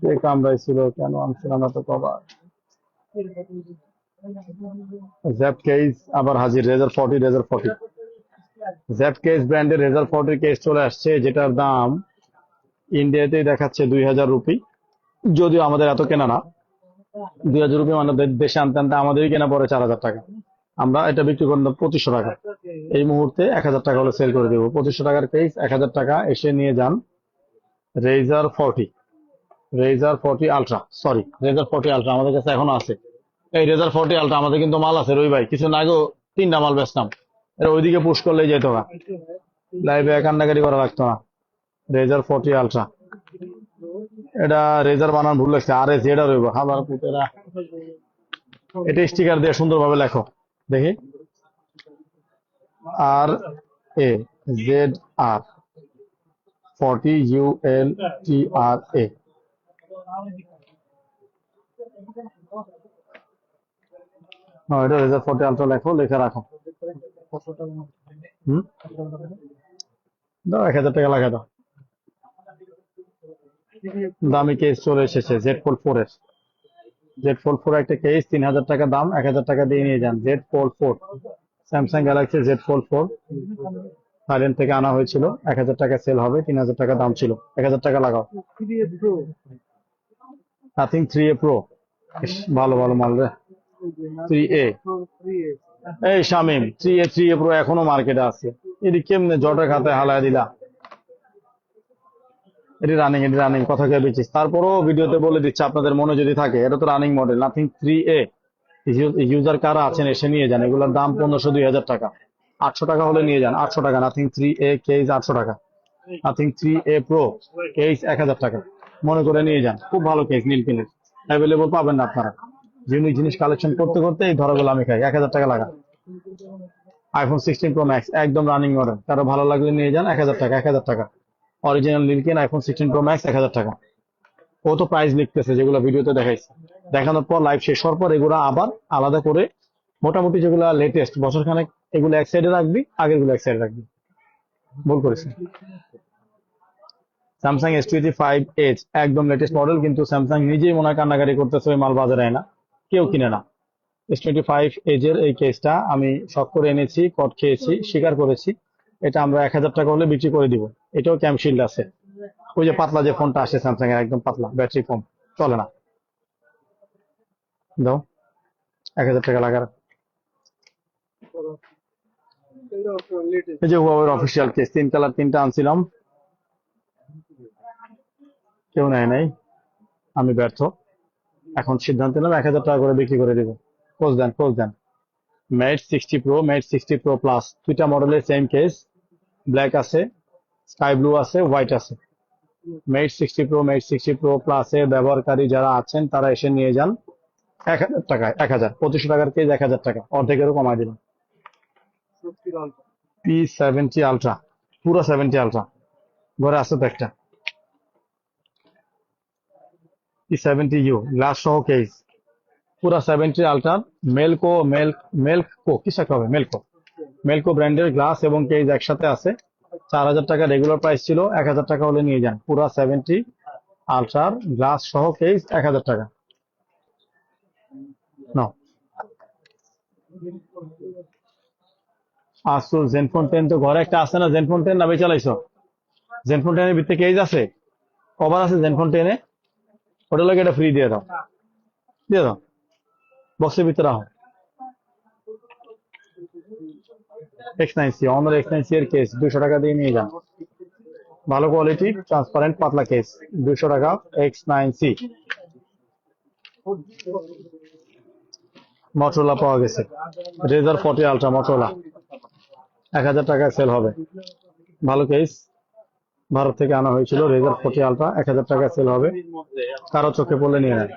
[SPEAKER 3] কে কামড়াইছিল, কেন আনছিলাম না তো কবার। জ্যাপ কেস আবার হাজির, রেজার 40 জ্যাপ কেস ব্র্যান্ডের রেজার 40 কেস চলে আসছে, যেটার দাম ইন্ডিয়াতেই দেখাচ্ছে 2000 রুপি, যদিও আমাদের এত কেনা না। 2000 রুপি মানে দেশে আনতে আনতে আমাদেরই কেনা পড়ে 4000 টাকা। আমরা এটা বিক্রি করলাম 2500 টাকা, এই মুহূর্তে 1000 টাকা হলে সেল করে দেবো। 2500 টাকার কেস 1000 টাকা, এসে নিয়ে যান। রেজার 40 আলট্রা, সরি রেজার 40 আলট্রা আমাদের কাছে এখনো আছে। এই রেজার 40 আলট্রা আমাদের কিন্তু মাল আছে রই ভাই, কিছু না আগেও 3টা মাল বেচতাম, এটা ওইদিকে পুশ করলেই যেত না, লাইভে কান্নাকাটি করা লাগতো না। রেজার 40 আলট্রা, এটা রেজার বানান ভুল লাগছে, আর এস যেটা রইব খাবার পুতেরা। এটা স্টিকার দিয়ে সুন্দরভাবে লেখো দেখি, RAZR 40 ULTRA। এটা রেজার 40 আলট্রা লেখো, লেখা রাখো। হুম, দাও 1000 টাকা লাগা দাও। দামি কেস চলে এসেছে Z Fold 4 এর, Z Fold 4 একটা কেস 3000 টাকা দাম, 1000 টাকা দিয়ে নিয়ে যান। Z Fold 4, Samsung Galaxy Z Fold 4, Thailand থেকে আনা হয়েছিল, 1000 টাকা সেল হবে, 3000 টাকা দাম ছিল, 1000 টাকা লাগাও। নাথিং 3A Pro, ভালো ভালো মাল রে। 3A, এই শামিম 3A Pro এখনো মার্কেটে আছে, এটি কেমনে জটের খাতায় হালায় দিলা। এটি রানিং কথা কে বেচিস, তারপরও ভিডিওতে বলে দিচ্ছে আপনাদের মনে যদি থাকে, এটা তো running model. Nothing 3A user কারা আছেন এসে নিয়ে যান, এগুলোর দাম 1500-2000 টাকা। 800 টাকা হলে নিয়ে যান, 800 টাকা। নাথিং 3A কেস 800 টাকা। নাথিং 3A প্রো কেস 1000 টাকা, মনে করে নিয়ে যান। খুব ভালো কেস, নীলকিনের অ্যাভেলেবল পাবেন না আপনারা। ইউনিক জিনিস কালেকশন করতে করতে এই ধরাগুলো আমি খাই। 1000 টাকা লাগা। আইফোন 16 প্রো ম্যাক্স একদম রানিং মডেল, কারো ভালো লাগলে নিয়ে যান। 1000 টাকা, 1000 টাকা অরিজিনাল নীলকিন আইফোন 16 প্রো ম্যাক্স 1000 টাকা। ও তো প্রাইস লিখতেছে যেগুলো ভিডিওতে দেখাইছে, দেখানোর পর লাইভ শেষ হওয়ার পর এগুলো আবার আলাদা করে মোটামুটি যেগুলো লেটেস্ট বছর খানেক এগুলো এক সাইডে রাখবি, আগের গুলো এক সাইডে রাখবি। ভুল করেছি। স্যামসাং S25 Edge একদম লেটেস্ট মডেল, কিন্তু স্যামসাং নিজেই মনে হয় কান্নাকাটি করতেছে ওই মাল বাজারে আয় না, কেউ কিনে না। S25 Edge এর এই কেসটা আমি শখ করে এনেছি, কট খেয়েছি, স্বীকার করেছি। এটা আমরা 1000 টাকা হলে বিক্রি করে দিব। এটাও ক্যামশিল্ড আছে। ওই যে পাতলা যে ফোনটা আসে স্যামসাং এর, একদম পাতলা, ব্যাটারি কম, চলে না। দাও 1000 টাকা লাগার। এই যে হুয়াওয়ের অফিসিয়াল কেস, 3 কালার 3টা আনছিলাম, কেউ নেয় নাই, আমি ব্যর্থ। এখন সিদ্ধান্ত নিলাম 1000 টাকা করে বিক্রি করে দিব। পোজ দেন, পোজ দেন। মেট 60 প্রো, মেট 60 প্রো প্লাস, দুইটা মডেলের সেম কেস, ব্ল্যাক আছে, স্কাই ব্লু আছে, হোয়াইট আছে। মেট 60 প্রো, মেট 60 প্রো প্লাসের ব্যবহারকারী যারা আছেন তারা এসে নিয়ে যান 1000 টাকায়। 1000, 2500 টাকার কেস 1000 টাকা, অর্ধেকেরও কমাই দিলাম। P70 আলট্রা, পুরো 70 আলট্রা, ঘরে আছে তো একটা। P70U গ্লাস সহ কেস, পুরো 70 আলট্রা, মেলকো কিছু একটা হবে, মেলকো ব্র্যান্ডের গ্লাস এবং কেস একসাথে আছে। 4000 টাকা রেগুলার প্রাইস ছিল, 1000 টাকা হলে নিয়ে যান। পুরো 70 আলট্রার গ্লাস সহ কেস 1000 টাকা। নাও। আসুস জেনফোন 10 তো ঘরে একটা আছে না, জেনফোন 10 না বেচে চালাইছো? জেনফোন 10 এর ভিতরে কেস আছে, কভার আছে জেনফোন 10 এ, ওটা লাগে এটা ফ্রি দিয়ে দাও, দিয়ে দাও, বক্সের ভিতরে রাখো। X9C, অনার X9C এর কেস 200 টাকা দিয়ে নিয়ে যান। ভালো কোয়ালিটি ট্রান্সপারেন্ট পাতলা কেস, 200 টাকা X9C। মটোরোলা পাওয়া গেছে, রেজার 40 আলট্রা মটোরোলা, 1000 টাকায় সেল হবে। ভালো কেস, ভারত থেকে আনা হয়েছিল, রেজার 40 আলট্রা, 1000 টাকায় সেল হবে। কারো চোখে পড়লে নিয়ে নেন।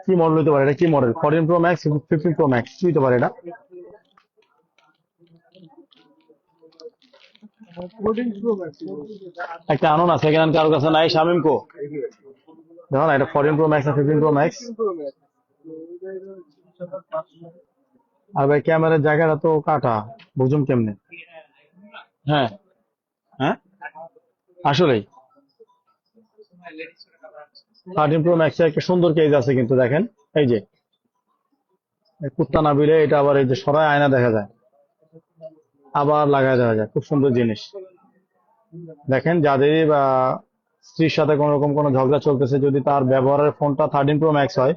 [SPEAKER 3] কি মডেল হতে পারে এটা? কি model? 14 Pro max, 15 pro max, কি হতে পারে এটা? একটা আনো না, সেকেন্ড হ্যান্ড কারোর কাছে নাই? শামিম কো দেখো না, এটা 14 প্রো ম্যাক্স না 15 প্রো ম্যাক্স? আর ভাই ক্যামেরার জায়গাটা তো কাটা, বুঝুম কেমনে? হ্যাঁ, হ্যাঁ, আসলেই 13 প্রো ম্যাক্সে একটা সুন্দর কেজ আছে, কিন্তু দেখেন এই যে কুত্তা না বিলে এটা আবার এই যে সরাই আয়না দেখা যায়, আবার লাগায় দেওয়া যায়, খুব সুন্দর জিনিস। দেখেন যাদেরই বা স্ত্রীর সাথে কোন রকম কোনো ঝগড়া চলতেছে, যদি তার ব্যবহারের ফোনটা 13 প্রো ম্যাক্স হয়,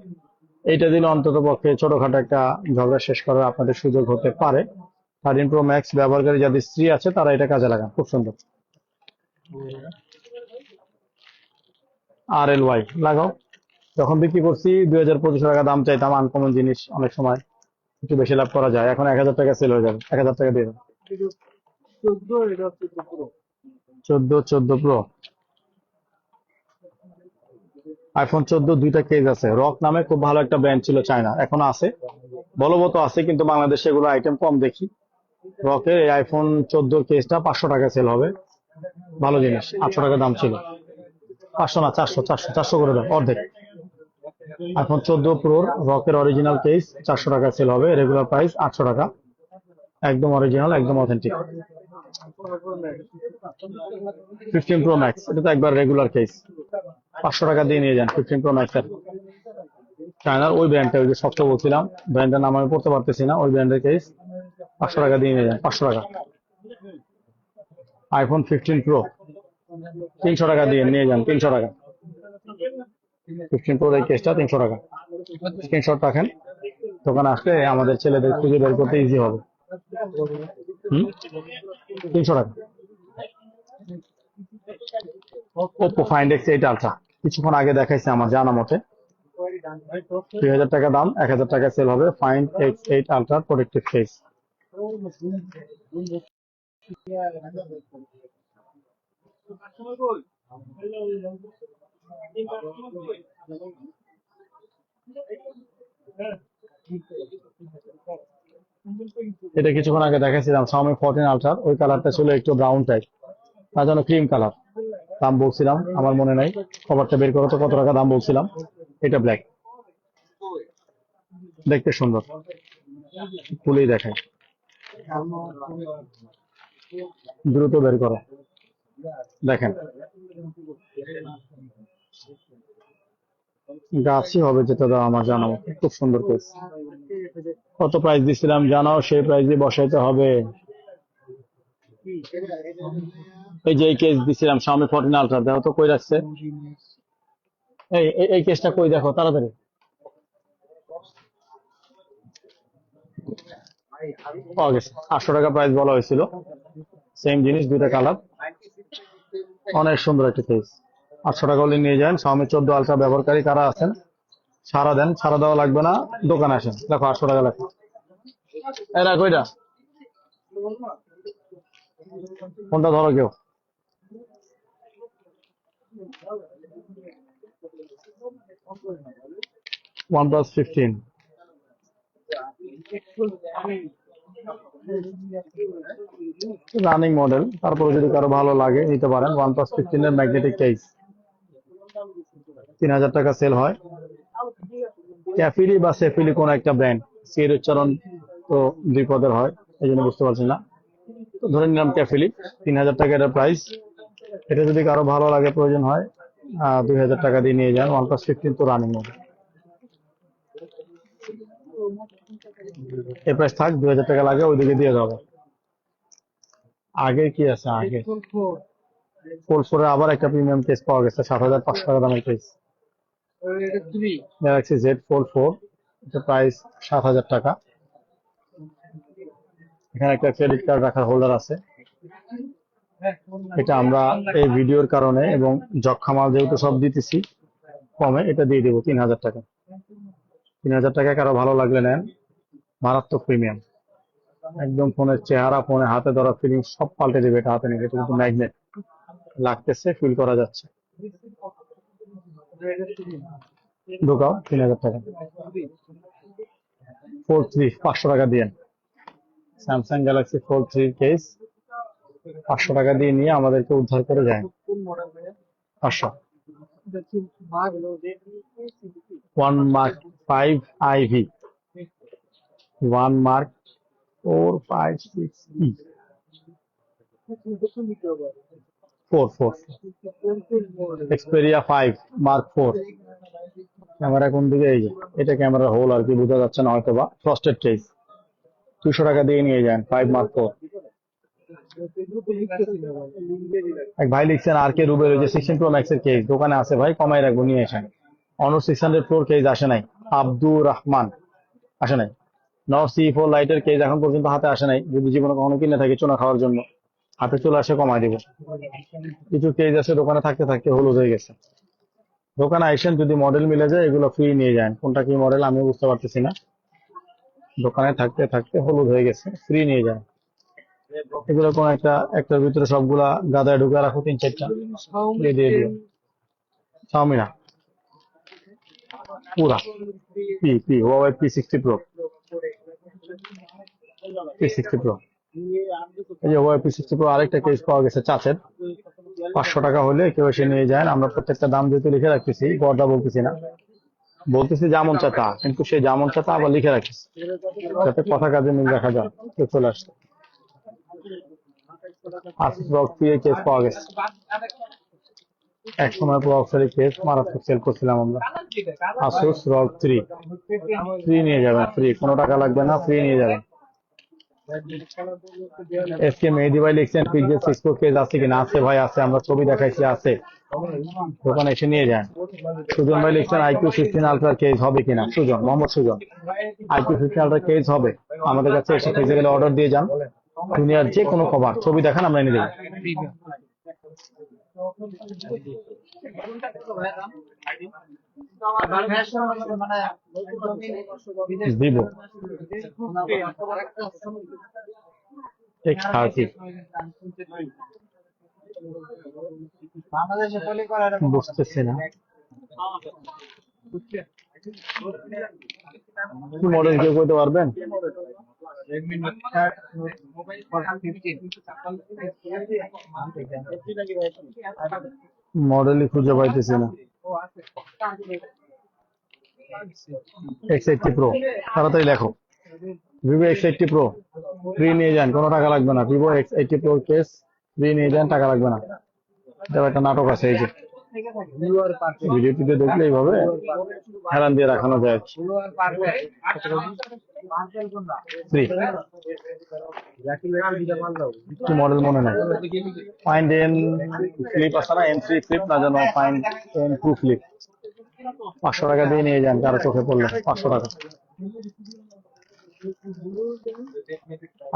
[SPEAKER 3] এইটা দিলে অন্তত পক্ষে ছোটখাটো একটা ঝগড়া শেষ করার আপনাদের সুযোগ হতে পারে। 13 প্রো ম্যাক্স ব্যবহারকারী যাদের স্ত্রী আছে তারা এটা কাজে লাগান, খুব সুন্দর। RLY লাগাও। যখন বিক্রি করছি 2500 টাকা দাম চাইতাম, আনকমন জিনিস অনেক সময় একটু বেশি লাভ করা যায়, এখন 1000 টাকা সেল হয়ে যাবে। 1000 টাকা দিয়ে দেন। 14 প্রো, আইফোন 14 দুইটা কেজ আছে। রক নামে খুব ভালো একটা ব্র্যান্ড ছিল চায়না, এখনো আছে, বলবত আছে, কিন্তু বাংলাদেশে এগুলো আইটেম কম দেখি। রকের এই আইফোন 14 কেসটা 500 টাকা সেল হবে, ভালো জিনিস। 800 টাকা দাম ছিল, 500 না 400 করে দাও, অর্ধেক। আইফোন 14 প্রোর রকের অরিজিনাল কেস 400 টাকা সেল হবে, রেগুলার প্রাইস 800 টাকা, একদম অরিজিনাল, একদম অথেন্টিক। 15 প্রো ম্যাক্স, এটা তো একবার রেগুলার কেস, 500 টাকা দিয়ে নিয়ে যান। 15 প্রো ম্যাক্স এর চায়নার ওই ব্র্যান্ডটা, ওই যে শক্ত বলছিলাম, ব্র্যান্ডের নাম আমি পড়তে পারতেছি না, ওই ব্র্যান্ডের কেস 500 টাকা দিয়ে নিয়ে যান। 500 টাকা। আইফোন 15 প্রো 300 টাকা দিয়ে নিয়ে যান, 300 টাকা। 15 প্রো এই কেসটা 300 টাকা, স্ক্রিনশট রাখেন, দোকানে আসলে আমাদের ছেলেদের খুঁজে বের করতে ইজি হবে। 300 টাকা। ওপো ফাইন্ড X8 আলট্রা, কিছুক্ষণ আগে দেখাইছে আমার জানা মতে, 2000 টাকা দাম, 1000 টাকা সেল হবে। Find X8 ultra protective case, এটা কিছুক্ষণ আগে দেখাচ্ছিলাম Xiaomi 14 Ultra, ওই কালারটা ছিল একটু ব্রাউন টাইপ, না যেন ক্রিম কালার। দাম বলছিলাম আমার মনে নাই, কভারটা বের করো তো কত টাকা দাম বলছিলাম। এটা ব্ল্যাক, দেখতে সুন্দর, খুলেই দেখায়, দ্রুত বের করো। দেখেন গাছই হবে যেটা দাও আমার জানা মতো, খুব সুন্দর কেস। কত প্রাইস দিছিলাম জানাও, সেই প্রাইস দিয়ে বসাইতে হবে। এই যে এই কেস দিছিলাম Xiaomi 14 Ultra, দেখো তো কই রাখছে। এই কেসটা কই, দেখো তাড়াতাড়ি। পাওয়া গেছে, 800 টাকা প্রাইস বলা হয়েছিল, সেম জিনিস, দুইটা কালার, অনেক সুন্দর একটা কেস। 800 টাকা হলে নিয়ে যান। Xiaomi 14 Ultra ব্যবহারকারী কারা আছেন সারা দেন, সারা দেওয়া লাগবে না, দোকানে আসেন, দেখো 800 টাকা লাগবে। এই রাখো এটা, কোনটা ধরো কেউ। OnePlus 15 রানিং মডেল, তারপরে যদি কারো ভালো লাগে নিতে পারেন। OnePlus 15 এর ম্যাগনেটিক কেস 3000 টাকা সেল হয়। ক্যাফিলি বা সেফিলি কোন একটা ব্র্যান্ড, এর উচ্চারণ তো দুই পদের হয়, এই জন্য বুঝতে পারছি না, তো ধরে নিলাম ক্যাফিলি। 3000 টাকা এটার প্রাইস। এটা যদি কারো ভালো লাগে, প্রয়োজন হয়, 2000 টাকা দিয়ে নিয়ে যান। OnePlus 15 তো রানিং মডেল, এই প্রাইস থাক, 2000 টাকা লাগে ওইদিকে দিয়ে যাবো। আগে কি আছে, আগে ফোল্ড 4 আবার একটা প্রিমিয়াম কেস পাওয়া গেছে, 7500 টাকা দামের কেস, গ্যালাক্সি জেড ফোল্ড 4, এটা প্রাইস 7000 টাকা। এখানে একটা ক্রেডিট কার্ড রাখার হোল্ডার আছে, এটা আমরা এই ভিডিওর কারণে এবং যক্ষা মাল যেহেতু সব দিতেছি কমে, এটা দিয়ে দেবো 3000 টাকা। 3000 টাকা কারো ভালো লাগলে নেন, মারাত্মক প্রিমিয়াম, একদম ফোনের চেহারা, ফোনে হাতে ধরা ফিলিং সব পাল্টে দেবে এটা হাতে নিলে। এটা কিন্তু ম্যাগনেট লাগতেছে, ফিল করা যাচ্ছে। ঢোকাও 3000 টাকা। 4 3 500 টাকা দিয়ে স্যামসাং গ্যালাক্সি ফোল্ড 3 কেস 500 টাকা দিয়ে নিয়ে আমাদেরকে উদ্ধার করে যায়। 500 1 Mark 5 IV 1 Mark 4 5 6 E 4 Xperia 5 Mark 4। Camera কোন দিকে, এই যে এটা ক্যামেরার হোল আর কি, বোঝা যাচ্ছে না হয়তো বা, ফ্রস্টেড কেস 200 টাকা দিয়ে নিয়ে যান। 5 Mark 4। এক ভাই লিখছেন আর কে রুবের ওই যে 16 Pro Max এর কেস দোকানে আছে ভাই, কমাই রাখবো, নিয়ে আসেন। অনর 600 Pro কেস আসে নাই, আব্দুর রহমান আসে নাই। নর C4 লাইটের কেস এখন পর্যন্ত হাতে আসে নাই, যদি জীবনে কখনো কিনে থাকি চুনা খাওয়ার জন্য, হাতে চলে আসে কমাই দিব। কিছু কেস আছে দোকানে থাকতে থাকতে হলুদ হয়ে গেছে, দোকানে আইসেন, যদি মডেল মিলে যায় এগুলো ফ্রি নিয়ে যান। কোনটা কি মডেল আমি বুঝতে পারতেছি না, দোকানে থাকতে থাকতে হলুদ হয়ে গেছে, ফ্রি নিয়ে যান। এগুলো কোন একটার ভিতরে সবগুলা গাদায় ঢুকে রাখো, 3 4টা দিয়ে দিও। Xiaomi না, পুরা Huawei P60 Pro, P60 Pro, এই যে Huawei P60 Pro আরেকটা কেস পাওয়া গেছে চাচের, 500 টাকা হলে কেউ এসে নিয়ে যায়। আমরা প্রত্যেকটা দাম যেহেতু লিখে রাখতেছি, গড়টা বলতেছি না, বলতেছি যেমন চাতা, কিন্তু সেই যেমন চাতা আবার লিখে রাখিস, যাতে কথা কাজে মিল রাখা যায়। কেউ চলে আসছে। Asus ROG 3 এর কেস পাওয়া গেছে, এক সময় প্রক্সের কেস মারাত্মক সেল করছিলাম আমরা। Asus ROG 3 ফ্রি নিয়ে যাবেন, ফ্রি, কোনো টাকা লাগবে না, ফ্রি নিয়ে যাবেন। এসকে মেহেদি ভাই লিখছেন পিক্সেল 6 Pro কেস আছে কিনা, আছে ভাই আছে, আমরা ছবি দেখাইছি, আছে, দোকানে এসে নিয়ে যান। সুজন ভাই লিখছেন IQ 15 Ultra কেস হবে কিনা, Sujon, Mohammad Sujon, IQ 15 Ultra case হবে, আমাদের কাছে এসে ফিজিক্যালি অর্ডার দিয়ে যান, দুনিয়ার যে কোনো কভার ছবি দেখান আমরা এনে দেবো। ভিভো X30
[SPEAKER 2] বাংলাদেশে পলি করার
[SPEAKER 3] বুঝতেছি না কি মডেল কেউ করতে পারবেন?
[SPEAKER 2] Redmi Note 10 মোবাইল 15
[SPEAKER 3] মডেলই খুঁজে পাইতেছি না। X80 Pro তাড়াতাড়ি লেখো। ভিভো X80 Pro ফ্রি নিয়ে যান, কোনো টাকা লাগবে না। Vivo X80 Pro case free নিয়ে যান, টাকা লাগবে না। এটা একটা নাটক আছে, এই যে ভিডিওটিতে দেখলে এইভাবে হেলান দিয়ে রাখানো যায় ফ্রি। কি মডেল মনে নাই? ফাইন্ড এন ফ্লিপ আছে না, M3 ফ্লিপ না যেন, ফাইন্ড N2 ফ্লিপ। 500 টাকা দিয়ে নিয়ে যান, কারো চোখে পড়লে 500 টাকা।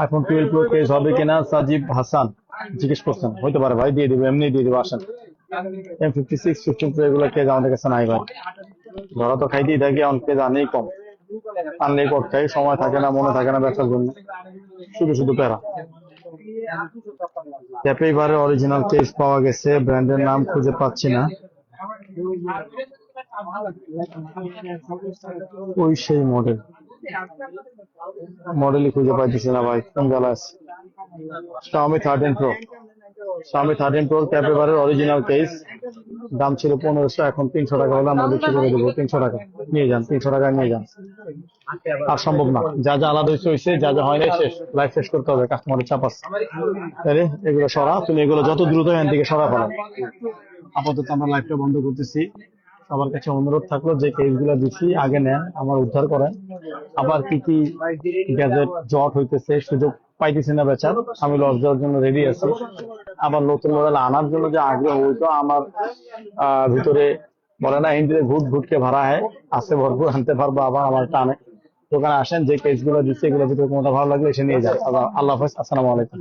[SPEAKER 3] iPhone 12 Pro কেস হবে কিনা সাজিব হাসান জিজ্ঞেস করছেন। হইতে পারে ভাই, দিয়ে দেবো, এমনি দিয়ে দেবো, আসেন। M56 15 Pro এগুলো কেজ আমাদের কাছে নাই ভাই, ধরা তো খাইতেই থাকি, এখন কেজ আনেই কম, আনলেই কট খাই, সময় থাকে না, মনে থাকে না ব্যবসার জন্য, শুধু শুধু প্যারা। ক্যাপেইভারে অরিজিনাল কেস পাওয়া গেছে, ব্র্যান্ডের নাম খুঁজে পাচ্ছি না। ওই সেই মডেলই খুঁজে পাইতেছি না ভাই, কোন জ্বালা আছে। Xiaomi 13 Pro ক্যাপেইভারের অরিজিনাল কেস, দাম ছিল 1500, এখন 300 টাকা হলে আমরা বিক্রি করে দেবো। 300 টাকা নিয়ে যান, 300 টাকা নিয়ে যান। আর সম্ভব না, যা যা আলাদা হয়েছে, যা যা হয় না শেষ, লাইফ শেষ করতে হবে, কাস্টমারের চাপ আছে। তাহলে এগুলো সরা, তুমি এগুলো যত দ্রুত এখান থেকে সরা ফেলো। আপাতত আমরা লাইভটা বন্ধ করতেছি। সবার কাছে অনুরোধ থাকলো যে কেসগুলো দিচ্ছি আগে নেন, আমার উদ্ধার করেন। আবার কি কি গ্যাজেট জট হইতেছে, সুযোগ পাইতেছি না বেচার, আমি লস দেওয়ার জন্য রেডি আছি। আবার নতুন মডেল আনার জন্য যে আগ্রহ হইতো আমার ভিতরে, বলে না হিন্দিতে ঘুট ঘুটকে ভরা হয়, আছে ভরপুর, আনতে পারবো। আবার আমার টানে দোকানে আসেন, যে কেসগুলো দিচ্ছে এগুলো ভিতরে কোনটা ভালো লাগলে এসে নিয়ে যান। আল্লাহ হাফেজ, আসসালামু আলাইকুম।